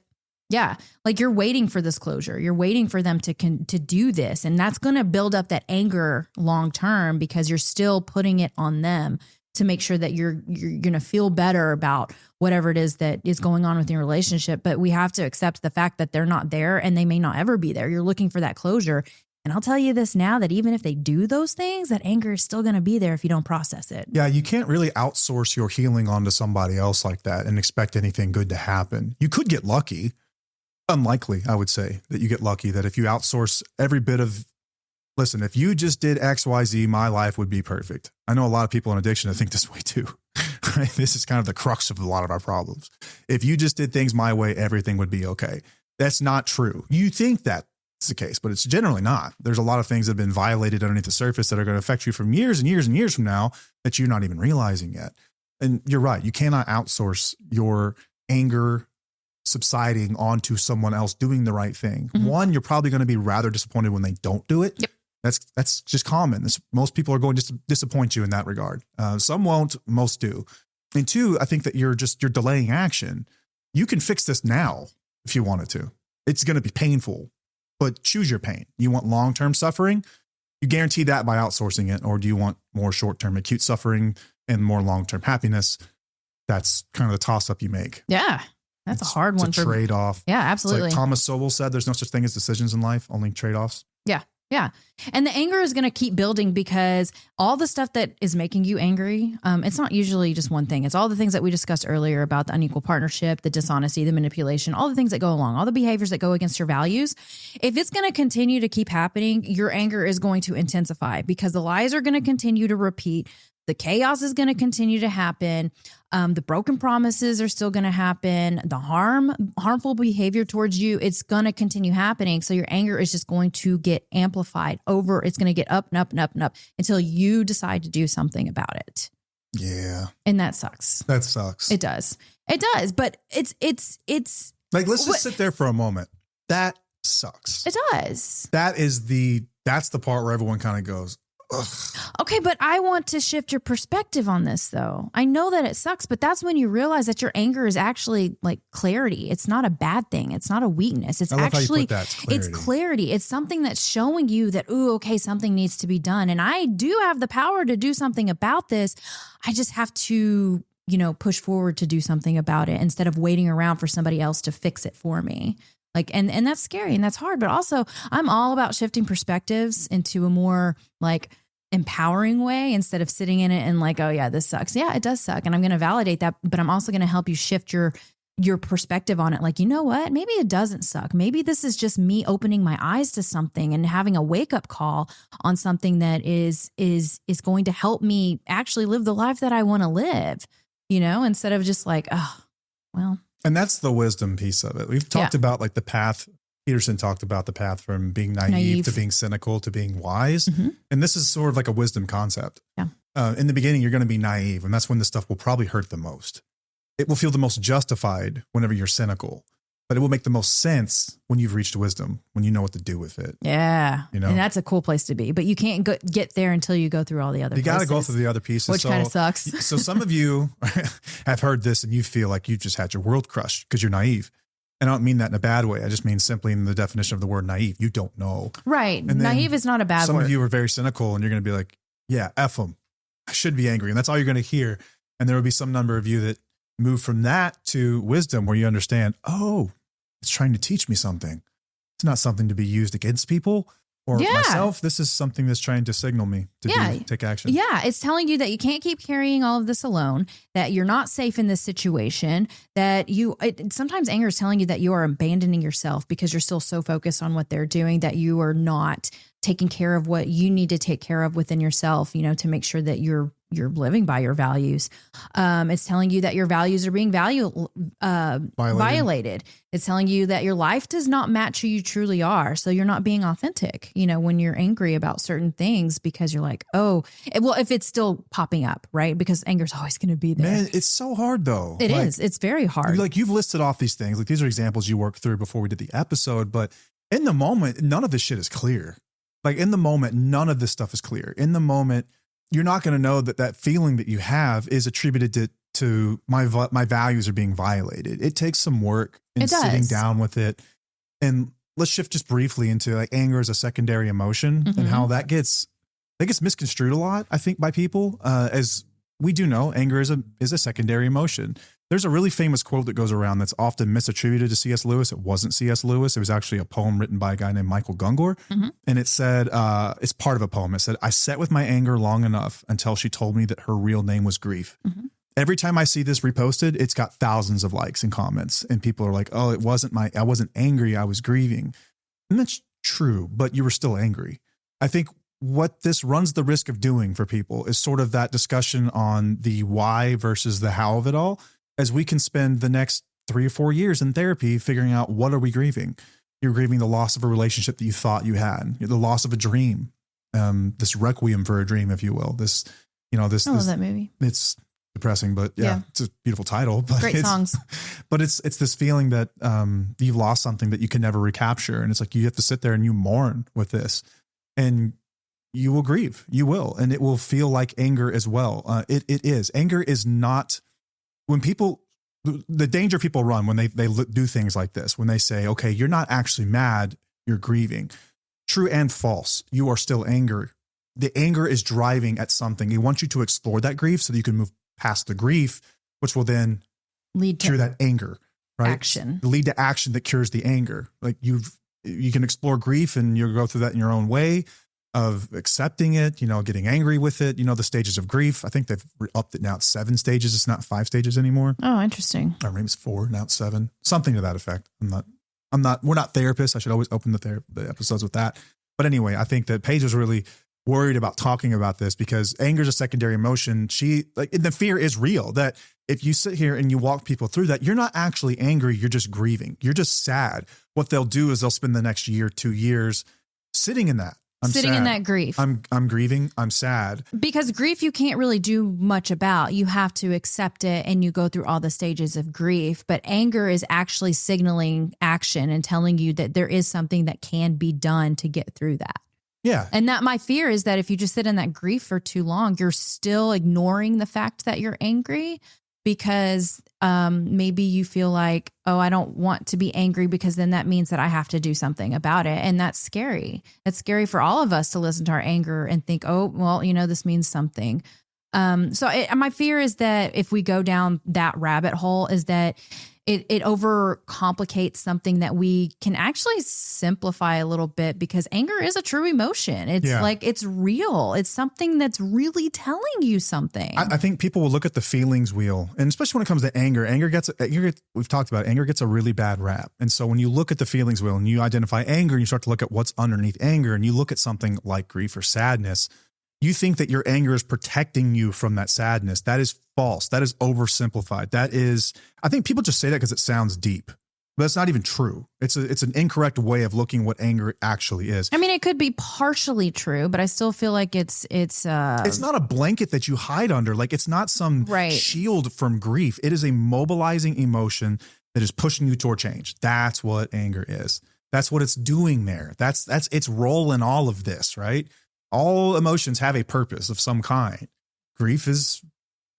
Yeah. Like you're waiting for this closure. You're waiting for them to do this. And that's going to build up that anger long term because you're still putting it on them to make sure that you're going to feel better about whatever it is that is going on with your relationship. But we have to accept the fact that they're not there and they may not ever be there. You're looking for that closure. And I'll tell you this now, that even if they do those things, that anger is still going to be there if you don't process it. Yeah, you can't really outsource your healing onto somebody else like that and expect anything good to happen. You could get lucky. Unlikely, I would say, that you get lucky, that if you outsource every bit of, listen, if you just did X, Y, Z, my life would be perfect. I know a lot of people in addiction that think this way too, Right? This is kind of the crux of a lot of our problems. If you just did things my way, everything would be okay. That's not true. You think that's the case, but it's generally not. There's a lot of things that have been violated underneath the surface that are going to affect you from years and years and years from now that you're not even realizing yet. And you're right. You cannot outsource your anger subsiding onto someone else doing the right thing. One, you're probably going to be rather disappointed when they don't do it. Yep. That's just common. Most people are going to disappoint you in that regard. Some won't, most do. And two, I think that you're delaying action. You can fix this now if you wanted to. It's going to be painful, but choose your pain. You want long-term suffering? You guarantee that by outsourcing it, or do you want more short-term acute suffering and more long-term happiness? That's kind of the toss-up you make. Yeah. That's a hard one. It's a trade-off. Yeah, absolutely. It's like Thomas Sowell said, there's no such thing as decisions in life, only trade-offs. Yeah. Yeah. And the anger is going to keep building because all the stuff that is making you angry, it's not usually just one thing. It's all the things that we discussed earlier about the unequal partnership, the dishonesty, the manipulation, all the things that go along, all the behaviors that go against your values. If it's going to continue to keep happening, your anger is going to intensify because the lies are going to continue to repeat. The chaos is going to continue to happen. The broken promises are still going to happen. The harmful behavior towards you, it's going to continue happening. So your anger is just going to get amplified over. It's going to get up and up and up and up until you decide to do something about it. Yeah. And that sucks. That sucks. It does. It does. But it's like, let's just sit there for a moment. That sucks. It does. That's the part where everyone kind of goes, ugh. Okay, but I want to shift your perspective on this, though. I know that it sucks, but that's when you realize that your anger is actually like clarity. It's not a bad thing. It's not a weakness. It's actually, it's clarity. It's something that's showing you that, ooh, okay, something needs to be done. And I do have the power to do something about this. I just have to, push forward to do something about it instead of waiting around for somebody else to fix it for me. Like, and that's scary and that's hard, but also I'm all about shifting perspectives into a more like empowering way instead of sitting in it and like, oh yeah, this sucks. Yeah, it does suck. And I'm going to validate that, but I'm also going to help you shift your perspective on it. Like, you know what? Maybe it doesn't suck. Maybe this is just me opening my eyes to something and having a wake up call on something that is going to help me actually live the life that I want to live, instead of just like, oh, well. And that's the wisdom piece of it. We've talked about like the path. Peterson talked about the path from being naive to being cynical to being wise. Mm-hmm. And this is sort of like a wisdom concept. Yeah. In the beginning, you're going to be naive, and that's when the stuff will probably hurt the most. It will feel the most justified whenever you're cynical, but it will make the most sense when you've reached wisdom, when you know what to do with it. Yeah. And that's a cool place to be, but you can't get there until you go through all the other You got to go through the other pieces. Which kind of sucks. So some of you have heard this and you feel like you just had your world crushed because you're naive. And I don't mean that in a bad way. I just mean simply in the definition of the word naive. You don't know. Right. Naive is not a bad word. Some of you are very cynical and you're going to be like, yeah, F them. I should be angry. And that's all you're going to hear. And there will be some number of you that move from that to wisdom where you understand, oh, it's trying to teach me something. It's not something to be used against people or myself. This is something that's trying to signal me to take action. Yeah. It's telling you that you can't keep carrying all of this alone, that you're not safe in this situation, that sometimes anger is telling you that you are abandoning yourself because you're still so focused on what they're doing that you are not taking care of what you need to take care of within yourself, to make sure that you're living by your values. It's telling you that your values are being violated. It's telling you that your life does not match who you truly are. So you're not being authentic, when you're angry about certain things because you're like, oh, well, if it's still popping up, right? Because anger is always going to be there. Man, it's so hard though. It is. It's very hard. Like you've listed off these things. Like these are examples you worked through before we did the episode, but in the moment, none of this shit is clear. Like in the moment, none of this stuff is clear. In the moment, you're not going to know that feeling that you have is attributed to my values are being violated. It takes some work in sitting down with it. And let's shift just briefly into like anger as a secondary emotion and how that gets misconstrued a lot, I think, by people. As we do know, anger is a secondary emotion. There's a really famous quote that goes around that's often misattributed to C.S. Lewis. It wasn't C.S. Lewis. It was actually a poem written by a guy named Michael Gungor. Mm-hmm. And it said, it's part of a poem. It said, I sat with my anger long enough until she told me that her real name was grief. Mm-hmm. Every time I see this reposted, it's got thousands of likes and comments. And people are like, oh, I wasn't angry. I was grieving. And that's true, but you were still angry. I think what this runs the risk of doing for people is sort of that discussion on the why versus the how of it all, as we can spend the next 3 or 4 years in therapy figuring out, what are we grieving? You're grieving the loss of a relationship that you thought you had, the loss of a dream, this requiem for a dream, if you will. This, I love that movie. It's depressing, but it's a beautiful title. But great songs. But it's this feeling that you've lost something that you can never recapture. And it's like, you have to sit there and you mourn with this, and you will grieve. You will. And it will feel like anger as well. It is. Anger is not, when people, the danger people run when they do things like this, when they say, okay, you're not actually mad, you're grieving. True and false. You are still angry. The anger is driving at something. He wants you to explore that grief so that you can move past the grief, which will then lead to cure that anger, right? Action. Lead to action that cures the anger. Like you can explore grief and you'll go through that in your own way of accepting it, getting angry with it, the stages of grief. I think they've upped it now. It's 7 stages. It's not 5 stages anymore. Oh, interesting. Or maybe it's 4, now it's 7, something to that effect. We're not therapists. I should always open the episodes with that. But anyway, I think that Paige was really worried about talking about this because anger is a secondary emotion. The fear is real that if you sit here and you walk people through that, you're not actually angry. You're just grieving. You're just sad. What they'll do is they'll spend the next year, 2 years sitting in that. Sitting in that grief. I'm grieving. I'm sad. Because grief you can't really do much about. You have to accept it and you go through all the stages of grief. But anger is actually signaling action and telling you that there is something that can be done to get through that. Yeah. And that my fear is that if you just sit in that grief for too long, you're still ignoring the fact that you're angry because maybe you feel like, oh, I don't want to be angry because then that means that I have to do something about it. And that's scary. It's scary for all of us to listen to our anger and think, oh, well, this means something. My fear is that if we go down that rabbit hole is that it overcomplicates something that we can actually simplify a little bit because anger is a true emotion. It's it's real. It's something that's really telling you something. I think people will look at the feelings wheel, and especially when it comes to anger, we've talked about anger gets a really bad rap. And so when you look at the feelings wheel and you identify anger and you start to look at what's underneath anger and you look at something like grief or sadness, you think that your anger is protecting you from that sadness. That is false. That is oversimplified. I think people just say that because it sounds deep, but that's not even true. It's an incorrect way of looking what anger actually is. I mean, it could be partially true, but I still feel like it's not a blanket that you hide under. Like it's not some shield from grief. It is a mobilizing emotion that is pushing you toward change. That's what anger is. That's what it's doing there. That's its role in all of this, right? All emotions have a purpose of some kind. Grief is,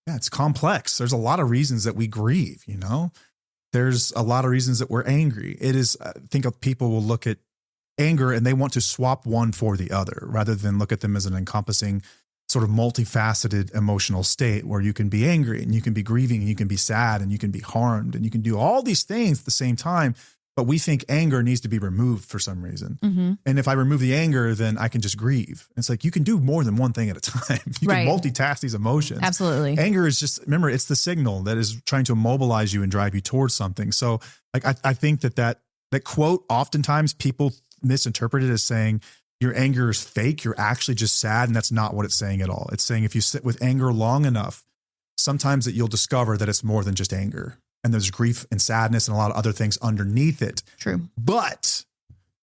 it's complex. There's a lot of reasons that we grieve, There's a lot of reasons that we're angry. It is, I think people will look at anger and they want to swap one for the other rather than look at them as an encompassing sort of multifaceted emotional state where you can be angry and you can be grieving and you can be sad and you can be harmed and you can do all these things at the same time. But we think anger needs to be removed for some reason. Mm-hmm. And if I remove the anger, then I can just grieve. It's like you can do more than one thing at a time. You can multitask these emotions. Absolutely. Anger is just, remember, it's the signal that is trying to immobilize you and drive you towards something. So like I think that quote, oftentimes people misinterpret it as saying your anger is fake. You're actually just sad. And that's not what it's saying at all. It's saying if you sit with anger long enough, sometimes that you'll discover that it's more than just anger. And there's grief and sadness and a lot of other things underneath it. True. But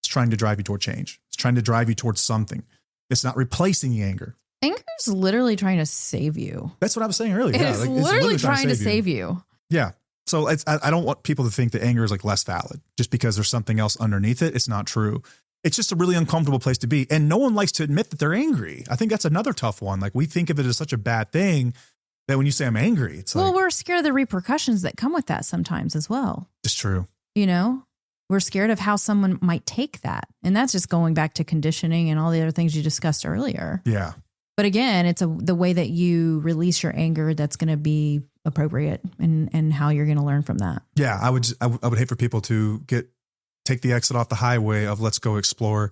it's trying to drive you toward change. It's trying to drive you towards something. It's not replacing the anger. Anger is literally trying to save you. That's what I was saying earlier. It's literally trying to save you. Yeah. So I don't want people to think that anger is like less valid just because there's something else underneath it. It's not true. It's just a really uncomfortable place to be. And no one likes to admit that they're angry. I think that's another tough one. Like we think of it as such a bad thing that when you say I'm angry, it's like, we're scared of the repercussions that come with that sometimes as well. It's true. We're scared of how someone might take that. And that's just going back to conditioning and all the other things you discussed earlier. Yeah. But again, it's the way that you release your anger that's going to be appropriate and how you're going to learn from that. Yeah. I would hate for people to take the exit off the highway of let's go explore.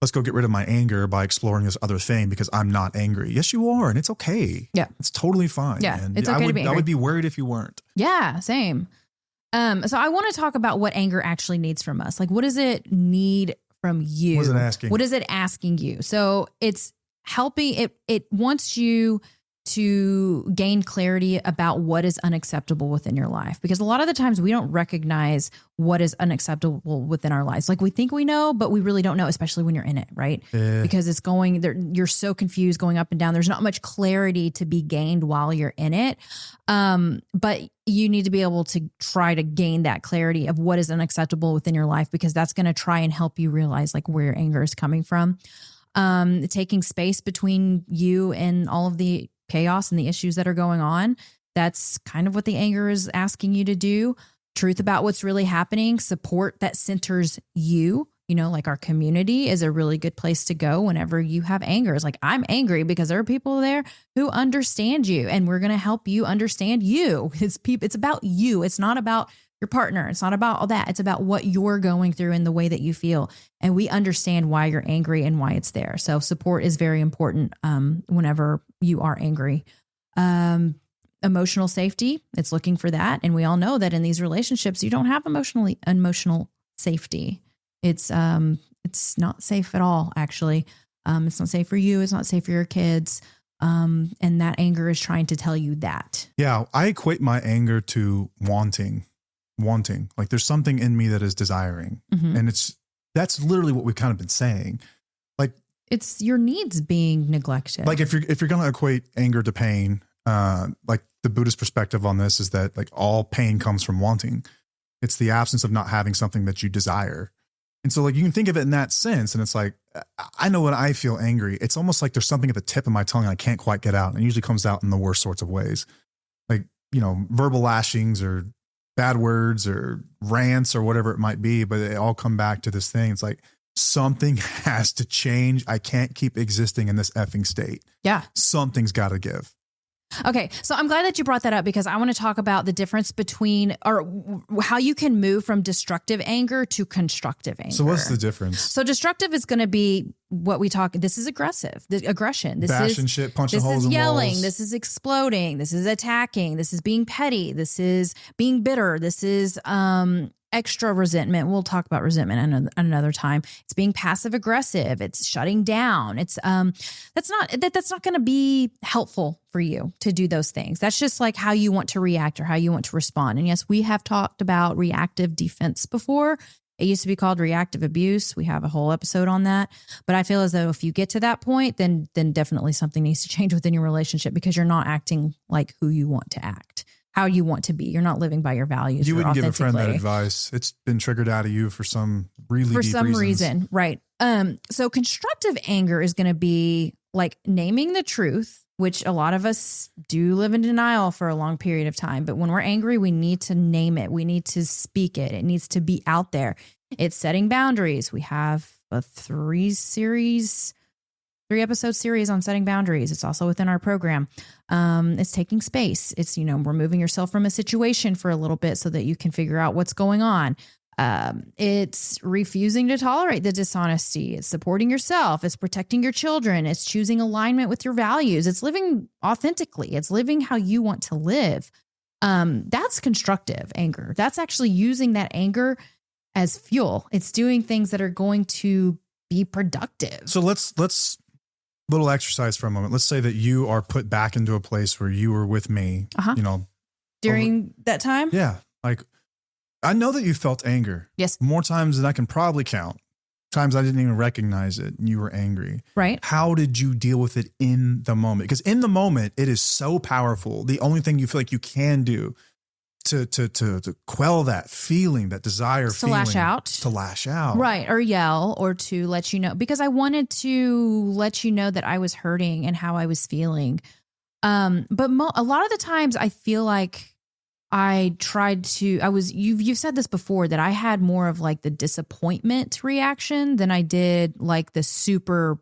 Let's go get rid of my anger by exploring this other thing because I'm not angry. Yes, you are. And it's okay. Yeah. It's totally fine. Yeah. Man. It's okay to be angry. I would be worried if you weren't. Yeah, same. So I want to talk about what anger actually needs from us. Like, what does it need from you? What is it asking? What is it asking you? So it's helping it wants you to gain clarity about what is unacceptable within your life. Because a lot of the times we don't recognize what is unacceptable within our lives. Like we think we know, but we really don't know, especially when you're in it, right? Yeah. Because it's going there. You're so confused going up and down. There's not much clarity to be gained while you're in it. But you need to be able to try to gain that clarity of what is unacceptable within your life, because that's going to try and help you realize like where your anger is coming from. Taking space between you and all of the chaos and the issues that are going on. That's kind of what the anger is asking you to do. Truth about what's really happening, support that centers you. You know, like our community is a really good place to go whenever you have anger. It's like, I'm angry because there are people there who understand you, and we're going to help you understand you. It's about you. It's not about your partner. It's not about all that. It's about what you're going through and the way that you feel. And we understand why you're angry and why it's there. So support is very important whenever you are angry. Emotional safety, it's looking for that. And we all know that in these relationships, you don't have emotional safety. It's not safe at all, actually. It's not safe for you. It's not safe for your kids. And that anger is trying to tell you that. Yeah. I equate my anger to wanting. Like there's something in me that is desiring. Mm-hmm. And that's literally what we've kind of been saying. Like it's your needs being neglected. Like if you're going to equate anger to pain, like the Buddhist perspective on this is that like all pain comes from wanting. It's the absence of not having something that you desire. And so like you can think of it in that sense. And it's like, I know when I feel angry, it's almost like there's something at the tip of my tongue and I can't quite get out. And it usually comes out in the worst sorts of ways. Like, you know, verbal lashings or bad words or rants or whatever it might be, but they all come back to this thing. It's like something has to change. I can't keep existing in this effing state. Yeah. Something's got to give. Okay. So I'm glad that you brought that up, because I want to talk about the difference between, or how you can move from destructive anger to constructive anger. So what's the difference? So destructive is going to be what we talk. This is aggressive, aggression. This bashing is shit, punching holes This is in yelling. walls. This is exploding. This is attacking. This is being petty. This is being bitter. This is, extra resentment. We'll talk about resentment another time. It's being passive aggressive. It's shutting down. It's that's not going to be helpful for you to do those things. That's just like how you want to react or how you want to respond. And yes, we have talked about reactive defense before. It used to be called reactive abuse. We have a whole episode on that. But I feel as though if you get to that point, then definitely something needs to change within your relationship, because you're not acting like who you want to act, how you want to be. You're not living by your values. You wouldn't give a friend that advice. It's been triggered out of you for some really deep reason. Right. So constructive anger is going to be like naming the truth, which a lot of us do live in denial for a long period of time. But when we're angry, we need to name it. We need to speak it. It needs to be out there. It's setting boundaries. We have a 3-episode series on setting boundaries. It's also within our program. It's taking space. It's, removing yourself from a situation for a little bit so that you can figure out what's going on. It's refusing to tolerate the dishonesty. It's supporting yourself. It's protecting your children. It's choosing alignment with your values. It's living authentically. It's living how you want to live. That's constructive anger. That's actually using that anger as fuel. It's doing things that are going to be productive. So let's little exercise for a moment. Let's say that you are put back into a place where you were with me, during that time. Yeah. Like I know that you felt anger. Yes. More times than I can probably count. Times I didn't even recognize it and you were angry. Right. How did you deal with it in the moment? Because in the moment, it is so powerful. The only thing you feel like you can do to quell that feeling, that desire, to lash out, right. Or yell, or to let you know, because I wanted to let you know that I was hurting and how I was feeling. But a lot of the times I feel like you've said this before, that I had more of like the disappointment reaction than I did like the super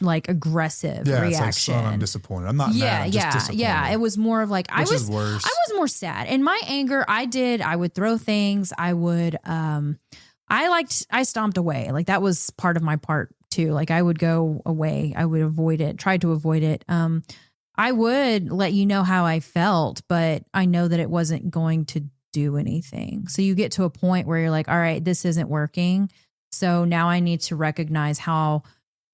aggressive reaction. It's like, son, I'm disappointed. I'm not mad. I'm just disappointed. Yeah. It was more of like, Which is worse. I was more sad. In my anger, I would throw things. I would, I stomped away. Like that was part of my part too. Like I would go away. I would avoid it, tried to avoid it. I would let you know how I felt, but I know that it wasn't going to do anything. So you get to a point where you're like, all right, this isn't working. So now I need to recognize how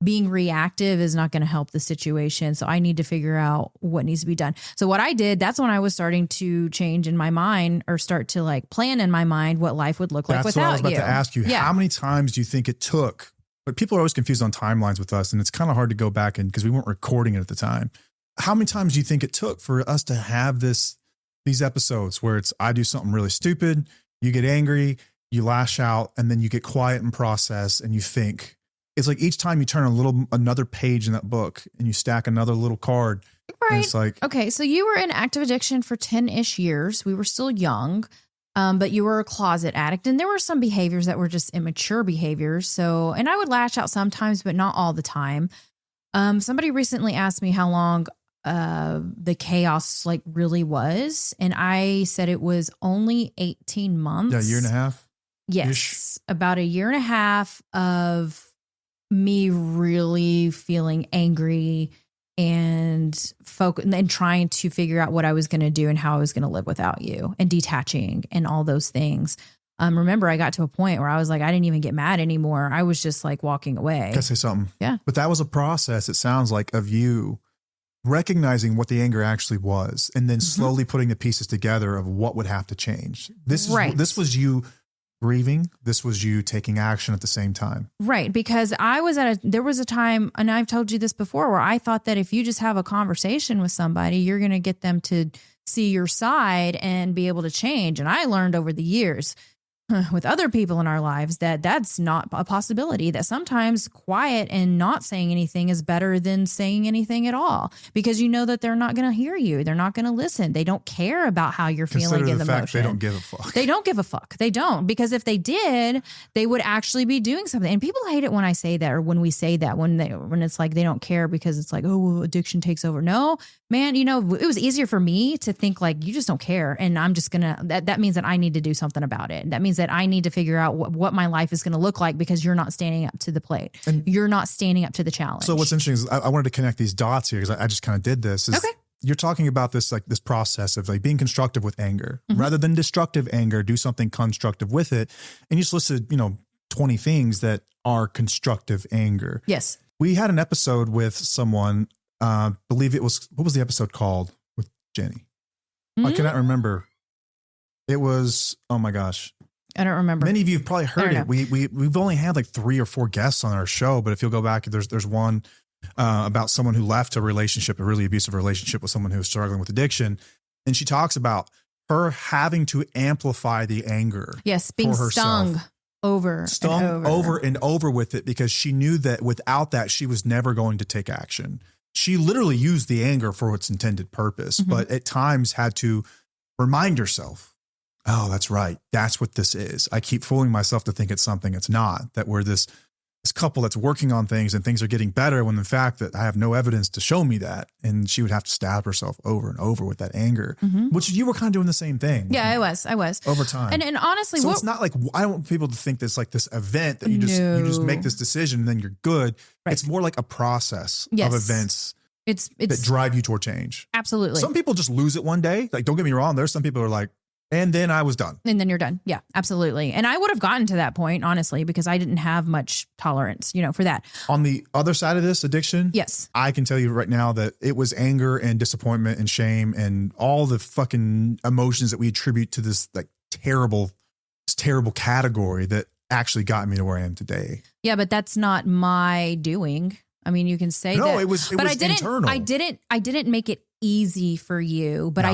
being reactive is not going to help the situation. So I need to figure out what needs to be done. So what I did, that's when I was starting to change in my mind, or start to like plan in my mind what life would look like That's without you. what I was about to ask you. How many times do you think it took? But people are always confused on timelines with us, and it's kind of hard to go back and because we weren't recording it at the time. How many times do you think it took for us to have these episodes where it's, I do something really stupid, you get angry, you lash out, and then you get quiet and process and you think? It's like each time you turn another page in that book and you stack another little card. Right. It's like, okay, so you were in active addiction for 10-ish years. We were still young, but you were a closet addict, and there were some behaviors that were just immature behaviors. So, and I would lash out sometimes, but not all the time. Somebody recently asked me how long the chaos like really was, and I said it was only 18 months. Yeah, a year and a half. Yes, about a year and a half of me really feeling angry and trying to figure out what I was going to do and how I was going to live without you, and detaching and all those things. Remember, I got to a point where I was like, I didn't even get mad anymore. I was just like walking away. Can I say something? Yeah. But that was a process, it sounds like, of you recognizing what the anger actually was, and then slowly putting the pieces together of what would have to change. This was you grieving. This was you taking action at the same time. Right. Because there was a time, and I've told you this before, where I thought that if you just have a conversation with somebody, you're going to get them to see your side and be able to change. And I learned over the years with other people in our lives that that's not a possibility, that sometimes quiet and not saying anything is better than saying anything at all, because you know that they're not going to hear you. They're not going to listen. They don't care about how you're feeling in the motion. They don't give a fuck. They don't give a fuck. They don't, because if they did, they would actually be doing something. And people hate it when I say that, or when we say that, when it's like they don't care because it's like, oh, well, addiction takes over. No, man, it was easier for me to think like, you just don't care. And I'm just going to, that means that I need to do something about it. That means that I need to figure out what my life is going to look like, because you're not standing up to the plate. And you're not standing up to the challenge. So what's interesting is I wanted to connect these dots here, because I just kind of did this. Okay. You're talking about this, like this process of like being constructive with anger rather than destructive anger. Do something constructive with it. And you just listed, 20 things that are constructive anger. Yes. We had an episode with someone, believe it was, what was the episode called with Jenny? I cannot remember. It was, oh my gosh. I don't remember. Many of you have probably heard it. We've only had like 3 or 4 guests on our show, but if you'll go back, there's one about someone who left a really abusive relationship with someone who was struggling with addiction, and she talks about her having to amplify the anger. Yes, being stung over and over with it, because she knew that without that, she was never going to take action. She literally used the anger for its intended purpose, but at times had to remind herself, oh, that's right. That's what this is. I keep fooling myself to think it's something it's not, that we're this couple that's working on things and things are getting better, when in fact that I have no evidence to show me that. And she would have to stab herself over and over with that anger, which you were kind of doing the same thing. Yeah, I was over time. And honestly, so it's not like, I don't want people to think this like this event that you just make this decision and then you're good. Right. It's more like a process of events. It's that drive you toward change. Absolutely. Some people just lose it one day. Like, don't get me wrong. There's some people who are like, and then I was done. And then you're done. Yeah, absolutely. And I would have gotten to that point, honestly, because I didn't have much tolerance, for that. On the other side of this addiction, yes, I can tell you right now that it was anger and disappointment and shame and all the fucking emotions that we attribute to this like terrible category that actually got me to where I am today. Yeah, but that's not my doing. I mean, you can say that. No, it was internal. I didn't make it easy for you, but I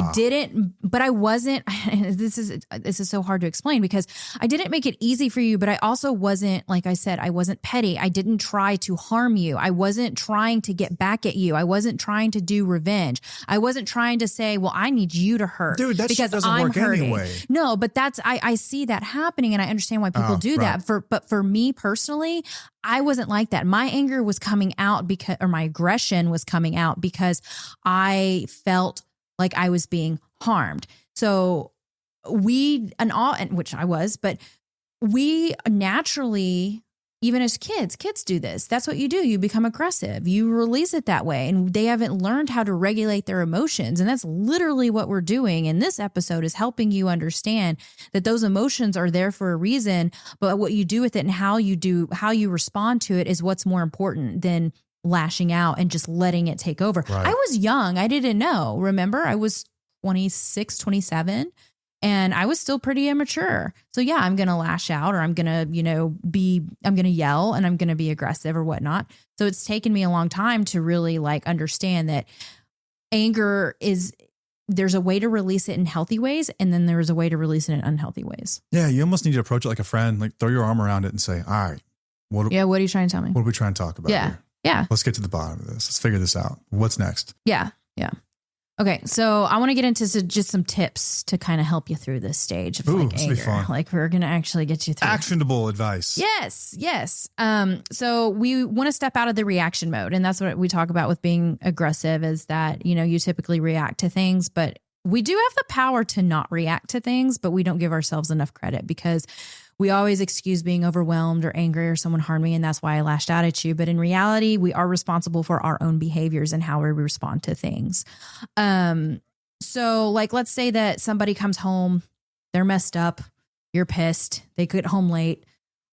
wasn't, this is so hard to explain, because I didn't make it easy for you, but I also wasn't, like I said, I wasn't petty. I didn't try to harm you. I wasn't trying to get back at you. I wasn't trying to do revenge. I wasn't trying to say, well, I need you to hurt. Dude, that shit doesn't work anyway. No, but I see that happening, and I understand why people do that. But for me personally, I wasn't like that. My anger was coming out my aggression was coming out because I felt like I was being harmed. So which I was, but we naturally even as kids do this. That's what you do. You become aggressive. You release it that way. And they haven't learned how to regulate their emotions. And that's literally what we're doing in this episode, is helping you understand that those emotions are there for a reason. But what you do with it and how you respond to it is what's more important than lashing out and just letting it take over. Right. I was young. I didn't know. Remember, I was 26, 27. And I was still pretty immature. So yeah, I'm going to lash out, or I'm going to, I'm going to yell, and I'm going to be aggressive or whatnot. So it's taken me a long time to really understand that anger there's a way to release it in healthy ways. And then there's a way to release it in unhealthy ways. Yeah. You almost need to approach it like a friend, like throw your arm around it and say, all right, what are you trying to tell me? What are we trying to talk about here? Yeah. Let's get to the bottom of this. Let's figure this out. What's next? Yeah. Okay, so I want to get into just some tips to kind of help you through this stage of anger. Be fun. We're going to actually get you through actionable advice. Yes. So we want to step out of the reaction mode, and that's what we talk about with being aggressive. Is that you typically react to things, but we do have the power to not react to things, but we don't give ourselves enough credit because we always excuse being overwhelmed or angry or someone harmed me, and that's why I lashed out at you. But in reality, we are responsible for our own behaviors and how we respond to things. So let's say that somebody comes home, they're messed up, you're pissed, they get home late,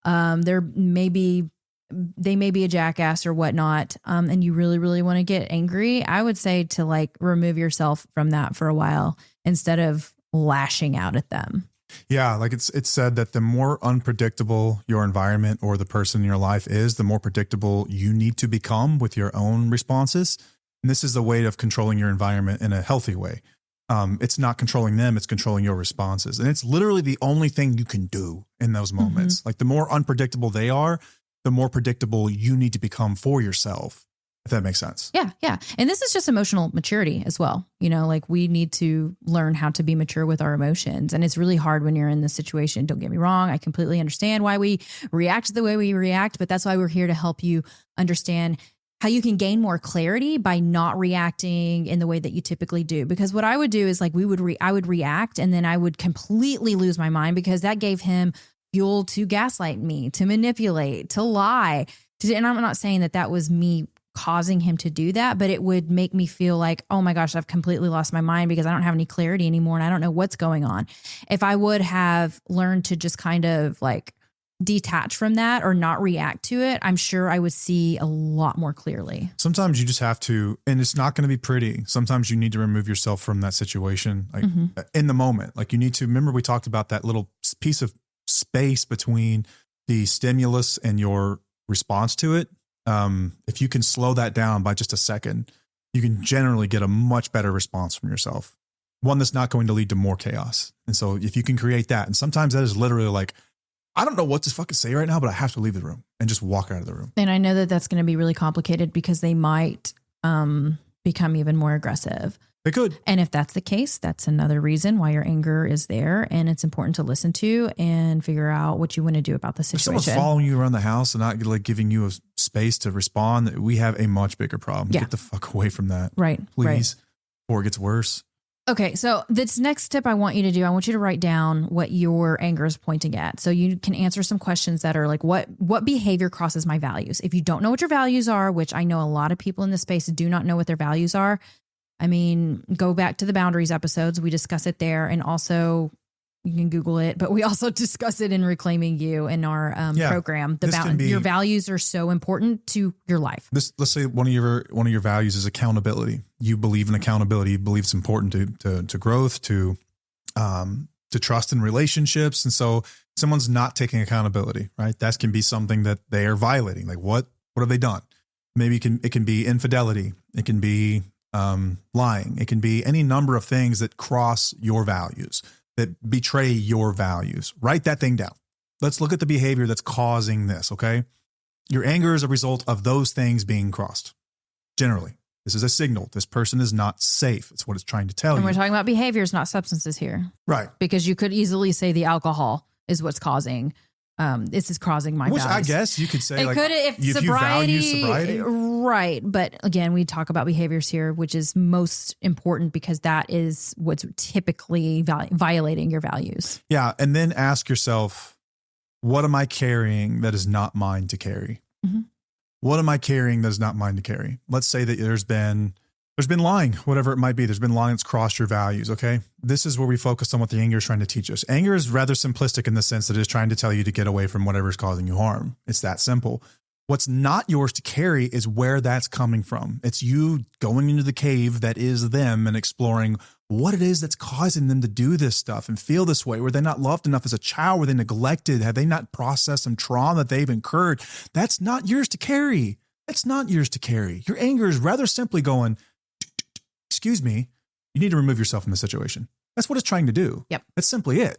they may be a jackass or whatnot, and you really, really want to get angry. I would say to remove yourself from that for a while instead of lashing out at them. Yeah, it's said that the more unpredictable your environment or the person in your life is, the more predictable you need to become with your own responses. And this is the way of controlling your environment in a healthy way. It's not controlling them, it's controlling your responses. And it's literally the only thing you can do in those moments. Mm-hmm. The more unpredictable they are, the more predictable you need to become for yourself. If that makes sense. Yeah. And this is just emotional maturity as well. We need to learn how to be mature with our emotions. And it's really hard when you're in this situation. Don't get me wrong. I completely understand why we react the way we react, but that's why we're here to help you understand how you can gain more clarity by not reacting in the way that you typically do. Because what I would do is I would react, and then I would completely lose my mind, because that gave him fuel to gaslight me, to manipulate, to lie. And I'm not saying that was me causing him to do that, but it would make me feel like, oh my gosh, I've completely lost my mind because I don't have any clarity anymore and I don't know what's going on. If I would have learned to just kind of detach from that or not react to it, I'm sure I would see a lot more clearly. Sometimes you just have to, and it's not going to be pretty. Sometimes you need to remove yourself from that situation, in the moment. You need to remember, we talked about that little piece of space between the stimulus and your response to it. If you can slow that down by just a second, you can generally get a much better response from yourself. One that's not going to lead to more chaos. And so if you can create that, and sometimes that is literally I don't know what to fucking say right now, but I have to leave the room and just walk out of the room. And I know that that's going to be really complicated because they might become even more aggressive. They could. And if that's the case, that's another reason why your anger is there. And it's important to listen to and figure out what you want to do about the situation. If someone's following you around the house and not giving you a space to respond, we have a much bigger problem. Yeah. Get the fuck away from that. Right. Please. Before it gets worse. Okay. So this next tip I want you to do, I want you to write down what your anger is pointing at. So you can answer some questions that are what behavior crosses my values? If you don't know what your values are, which I know a lot of people in this space do not know what their values are. I mean, go back to the boundaries episodes. We discuss it there. And also you can Google it, but we also discuss it in Reclaiming You in our program. Your values are so important to your life. Let's say one of your values is accountability. You believe in accountability. You believe it's important to growth, to trust in relationships. And so someone's not taking accountability, right? That can be something that they are violating. What have they done? Maybe it can be infidelity. It can be lying. It can be any number of things that cross your values, that betray your values. Write that thing down. Let's look at the behavior that's causing this, okay? Your anger is a result of those things being crossed. Generally, this is a signal. This person is not safe. It's what it's trying to tell you. And we're talking about behaviors, not substances here. Right. Because you could easily say the alcohol is what's causing this is causing my values. I guess you could say if you value sobriety. Right. But again, we talk about behaviors here, which is most important because that is what's typically violating your values. Yeah. And then ask yourself, what am I carrying that is not mine to carry? Mm-hmm. What am I carrying that is not mine to carry? Let's say that there's been lying, whatever it might be. There's been lying that's crossed your values. Okay. This is where we focus on what the anger is trying to teach us. Anger is rather simplistic in the sense that it's trying to tell you to get away from whatever is causing you harm. It's that simple. What's not yours to carry is where that's coming from. It's you going into the cave that is them and exploring what it is that's causing them to do this stuff and feel this way. Were they not loved enough as a child? Were they neglected? Have they not processed some trauma that they've incurred? That's not yours to carry. That's not yours to carry. Your anger is rather simply going, excuse me, you need to remove yourself from the situation. That's what it's trying to do. Yep. That's simply it.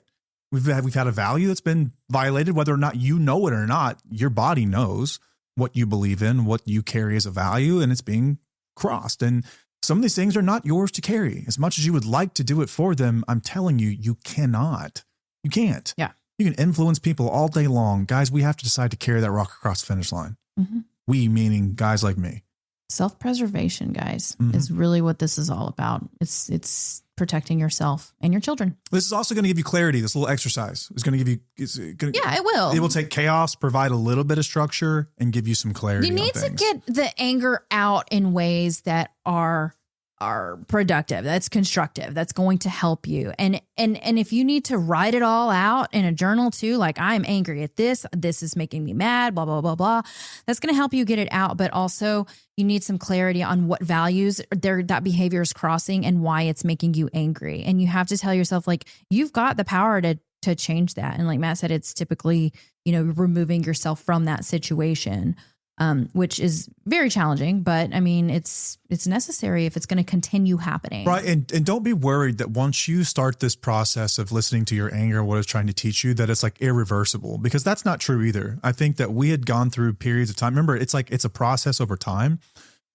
We've had a value that's been violated, whether or not you know it or not. Your body knows what you believe in, what you carry as a value, and it's being crossed. And some of these things are not yours to carry. As much as you would like to do it for them, I'm telling you, you cannot. You can't. Yeah. You can influence people all day long. Guys, we have to decide to carry that rock across the finish line. Mm-hmm. We, meaning guys like me. Self-preservation, guys, Mm-hmm. is really what this is all about. It's protecting yourself and your children. This is also going to give you clarity. This little exercise is going to give you. Yeah, it will. It will take chaos, provide a little bit of structure, and give you some clarity. You need on to things. get the anger out in ways that are productive, that's constructive, that's going to help you. And if you need to write it all out in a journal too, like I'm angry at this is making me mad, blah, blah, blah, blah. That's going to help you get it out. But also you need some clarity on what values that behavior is crossing and why it's making you angry. And you have to tell yourself, like, you've got the power to change that. And like Matt said, it's typically, removing yourself from that situation. Which is very challenging, but I mean, it's necessary if it's going to continue happening. Right. And don't be worried that once you start this process of listening to your anger, what it's trying to teach you, that it's like irreversible, because that's not true either. I think that we had gone through periods of time. Remember, it's a process over time.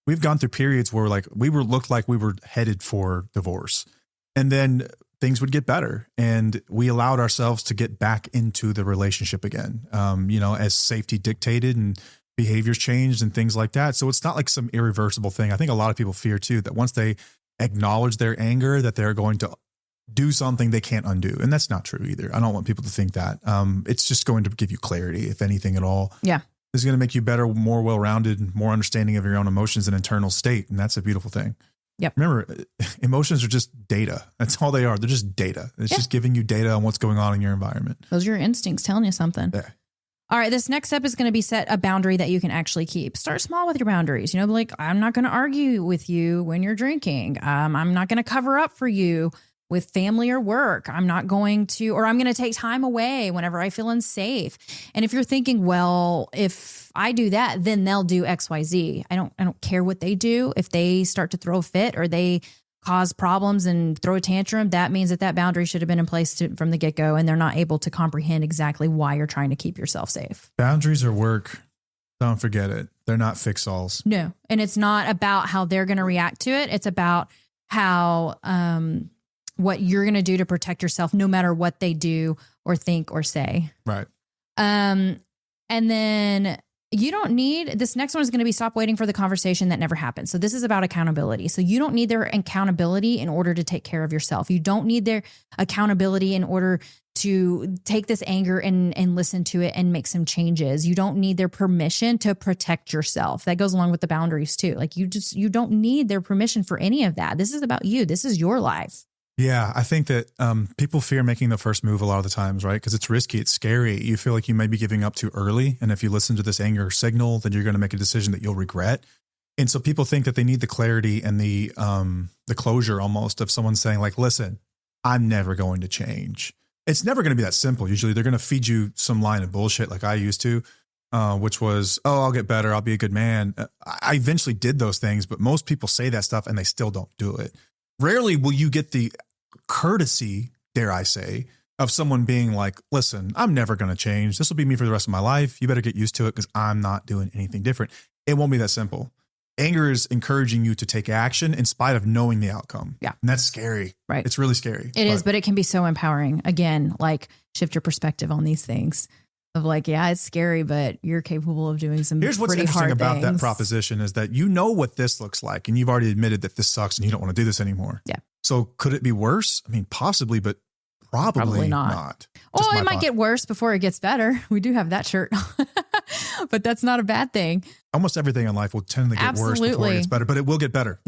We've gone through periods where like looked like we were headed for divorce, and then things would get better. And we allowed ourselves to get back into the relationship again, as safety dictated and behaviors changed and things like that. So it's not like some irreversible thing. I think a lot of people fear too, that once they acknowledge their anger, that they're going to do something they can't undo. And that's not true either. I don't want people to think that. It's just going to give you clarity, if anything at all. Yeah. It's going to make you better, more well-rounded, more understanding of your own emotions and internal state. And that's a beautiful thing. Yep. Remember, emotions are just data. That's all they are. They're just data. It's just giving you data on what's going on in your environment. Those are your instincts telling you something. Yeah. All right, this next step is going to be set a boundary that you can actually keep. Start small with your boundaries. Like, I'm not going to argue with you when you're drinking. I'm not going to cover up for you with family or work. I'm going to take time away whenever I feel unsafe. And if you're thinking, well, if I do that, then they'll do X, Y, Z. I don't care what they do. If they start to throw a fit or they cause problems and throw a tantrum, that means that boundary should have been in place from the get-go, and they're not able to comprehend exactly why you're trying to keep yourself safe. Boundaries are work. Don't forget it. They're not fix-alls. No. And it's not about how they're going to react to it. It's about how, what you're going to do to protect yourself, no matter what they do or think or say. Right. And then you don't need, this next one is going to be stop waiting for the conversation that never happened. So this is about accountability. So you don't need their accountability in order to take care of yourself. You don't need their accountability in order to take this anger and listen to it and make some changes. You don't need their permission to protect yourself. That goes along with the boundaries too. Like you don't need their permission for any of that. This is about you. This is your life. Yeah, I think that people fear making the first move a lot of the times, right? Because it's risky, it's scary. You feel like you may be giving up too early. And if you listen to this anger signal, then you're going to make a decision that you'll regret. And so people think that they need the clarity and the closure almost of someone saying like, listen, I'm never going to change. It's never going to be that simple. Usually they're going to feed you some line of bullshit like I used to, which was, oh, I'll get better. I'll be a good man. I eventually did those things, but most people say that stuff and they still don't do it. Rarely will you get the courtesy, dare I say, of someone being like, listen, I'm never going to change. This will be me for the rest of my life. You better get used to it because I'm not doing anything different. It won't be that simple. Anger is encouraging you to take action in spite of knowing the outcome. Yeah. And that's scary. Right. It's really scary. It is, but it can be so empowering. Again, like shift your perspective on these things of like, yeah, it's scary, but you're capable of doing some Here's what's pretty interesting hard about that things. proposition is that you know what this looks like and you've already admitted that this sucks and you don't want to do this anymore. Yeah. So could it be worse? I mean, possibly, but Probably not. Oh, it might get worse before it gets better. We do have that shirt, but that's not a bad thing. Almost everything in life will tend to get worse before it gets better, but it will get better.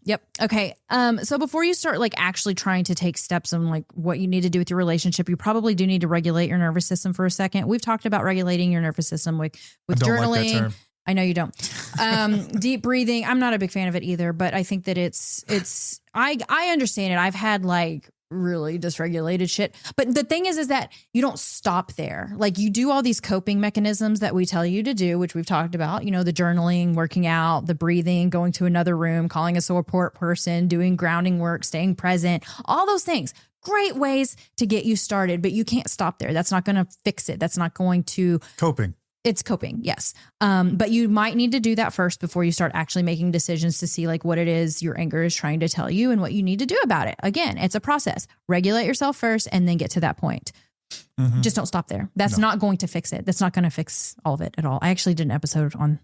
Yep. Okay. So before you start like actually trying to take steps on like what you need to do with your relationship, you probably do need to regulate your nervous system for a second. We've talked about regulating your nervous system with journaling. Like that term. I know you don't. Deep breathing. I'm not a big fan of it either, but I think that I understand it. I've had like really dysregulated shit. But the thing is that you don't stop there. Like you do all these coping mechanisms that we tell you to do, which we've talked about, you know, the journaling, working out, the breathing, going to another room, calling a support person, doing grounding work, staying present, all those things. Great ways to get you started, but you can't stop there. That's not going to fix it. That's not going to coping. It's coping. Yes. But you might need to do that first before you start actually making decisions to see like what it is your anger is trying to tell you and what you need to do about it. Again, it's a process. Regulate yourself first and then get to that point. Mm-hmm. Just don't stop there. That's not going to fix it. That's not going to fix all of it at all. I actually did an episode on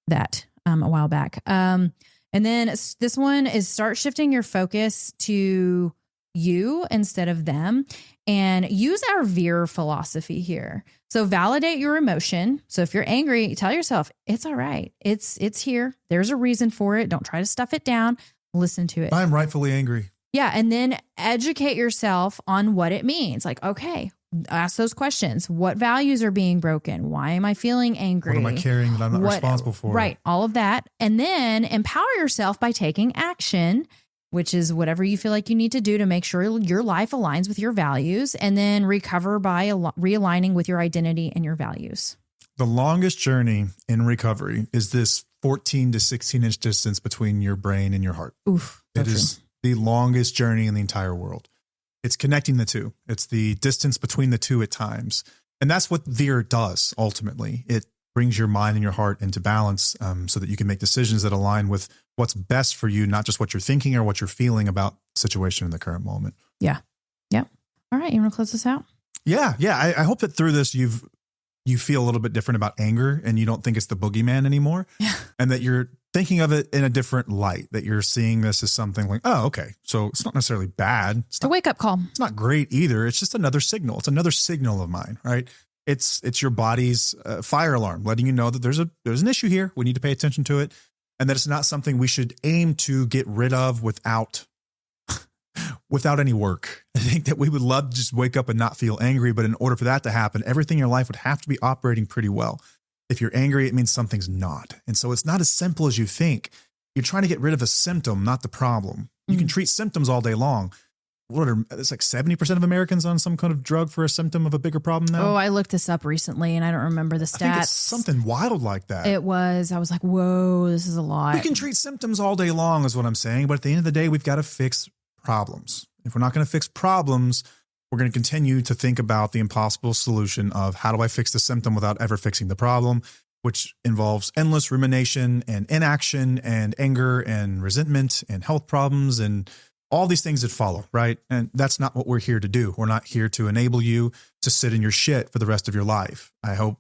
that a while back. And then this one is start shifting your focus to you instead of them, and use our Veer philosophy here. So validate your emotion. So if you're angry, tell yourself it's all right. It's here. There's a reason for it. Don't try to stuff it down. Listen to it. I'm rightfully angry. Yeah. And then educate yourself on what it means. Like, okay, ask those questions. What values are being broken? Why am I feeling angry? What am I carrying that I'm not responsible for? Right. All of that. And then empower yourself by taking action, which is whatever you feel like you need to do to make sure your life aligns with your values, and then recover by realigning with your identity and your values. The longest journey in recovery is this 14 to 16 inch distance between your brain and your heart. Oof. It is the longest journey in the entire world. It's connecting the two. It's the distance between the two at times. And that's what Veer does ultimately. It brings your mind and your heart into balance so that you can make decisions that align with what's best for you, not just what you're thinking or what you're feeling about the situation in the current moment. Yeah. Yep. All right. You want to close this out? Yeah. I hope that through this, you feel a little bit different about anger and you don't think it's the boogeyman anymore. Yeah. And that you're thinking of it in a different light, that you're seeing this as something like, oh, okay. So it's not necessarily bad. It's a wake up call. It's not great either. It's just another signal. It's another signal of mine, right? It's your body's fire alarm letting you know that there's an issue here. We need to pay attention to it. And that it's not something we should aim to get rid of without any work. I think that we would love to just wake up and not feel angry. But in order for that to happen, everything in your life would have to be operating pretty well. If you're angry, it means something's not. And so it's not as simple as you think. You're trying to get rid of a symptom, not the problem. You can treat symptoms all day long. It's like 70% of Americans on some kind of drug for a symptom of a bigger problem now. Oh, I looked this up recently and I don't remember the stats. I think it's something wild like that. I was like, whoa, this is a lot. We can treat symptoms all day long is what I'm saying. But at the end of the day, we've got to fix problems. If we're not going to fix problems, we're going to continue to think about the impossible solution of how do I fix the symptom without ever fixing the problem, which involves endless rumination and inaction and anger and resentment and health problems and all these things that follow, right? And that's not what we're here to do. We're not here to enable you to sit in your shit for the rest of your life. I hope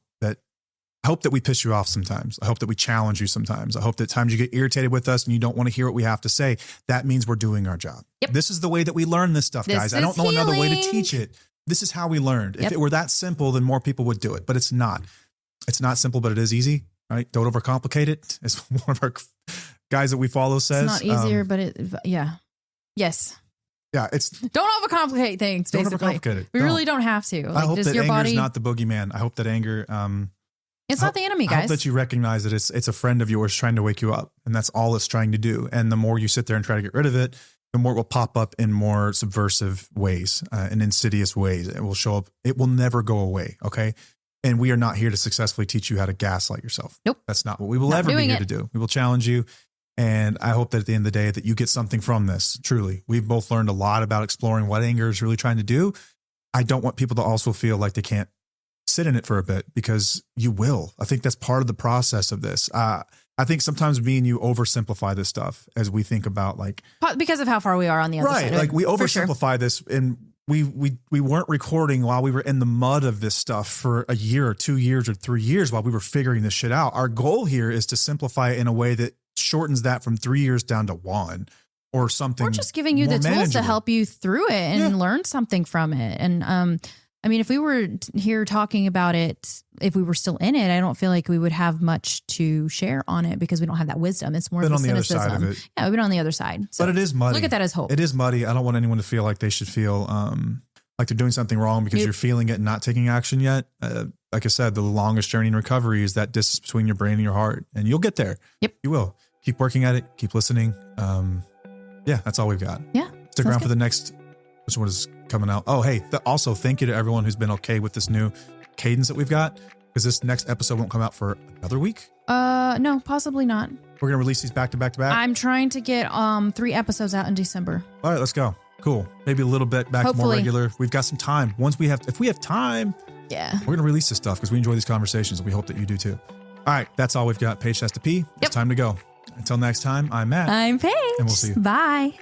that we piss you off sometimes. I hope that we challenge you sometimes. I hope that times you get irritated with us and you don't want to hear what we have to say, that means we're doing our job. Yep. This is the way that we learn this stuff, guys. I don't know another way to teach it. This is how we learned. If it were that simple, then more people would do it, but it's not. It's not simple, but it is easy, right? Don't overcomplicate it. As one of our guys that we follow says. It's not easier, but yeah. Yes. Yeah, don't overcomplicate things. Basically, don't overcomplicate it. We really don't have to. I hope that anger is not the boogeyman. I hope that anger. It's not the enemy, guys. I hope that you recognize that it's a friend of yours trying to wake you up, and that's all it's trying to do. And the more you sit there and try to get rid of it, the more it will pop up in more subversive ways, in insidious ways. It will show up. It will never go away. Okay. And we are not here to successfully teach you how to gaslight yourself. Nope. That's not what we will ever be here to do. We will challenge you. And I hope that at the end of the day that you get something from this. Truly, we've both learned a lot about exploring what anger is really trying to do. I don't want people to also feel like they can't sit in it for a bit, because you will. I think that's part of the process of this. I think sometimes me and you oversimplify this stuff as we think about because of how far we are on the other side. Right. Like we oversimplify this, and we weren't recording while we were in the mud of this stuff for a year or 2 years or 3 years while we were figuring this shit out. Our goal here is to simplify it in a way that shortens that from 3 years down to 1. or something. Or just giving you more the tools to manageable. help you through it and learn something from it. And I mean, if we were here talking about it, if we were still in it, I don't feel like we would have much to share on it because we don't have that wisdom. It's more Been of on the the other cynicism. side of it. Yeah, we've been on the other side. So But it is muddy. look at that as hope. It is muddy. I don't want anyone to feel like they should feel like they're doing something wrong because you're feeling it and not taking action yet. Like I said, the longest journey in recovery is that distance between your brain and your heart, and you'll get there. Yep. You will. Keep working at it. Keep listening. Yeah, that's all we've got. Yeah. Stick around for the next, which one is coming out. Oh, hey, also thank you to everyone who's been okay with this new cadence that we've got, because this next episode won't come out for another week. No, possibly not. We're going to release these back to back to back. I'm trying to get 3 episodes out in December. All right, let's go. Cool. Maybe a little bit back to more Hopefully. regular. We've got some time. If we have time, Yeah. we're going to release this stuff because we enjoy these conversations and we hope that you do too. All right, that's all we've got. Paige has to pee. It's time to go. Until next time, I'm Matt. I'm Paige. And we'll see you. Bye.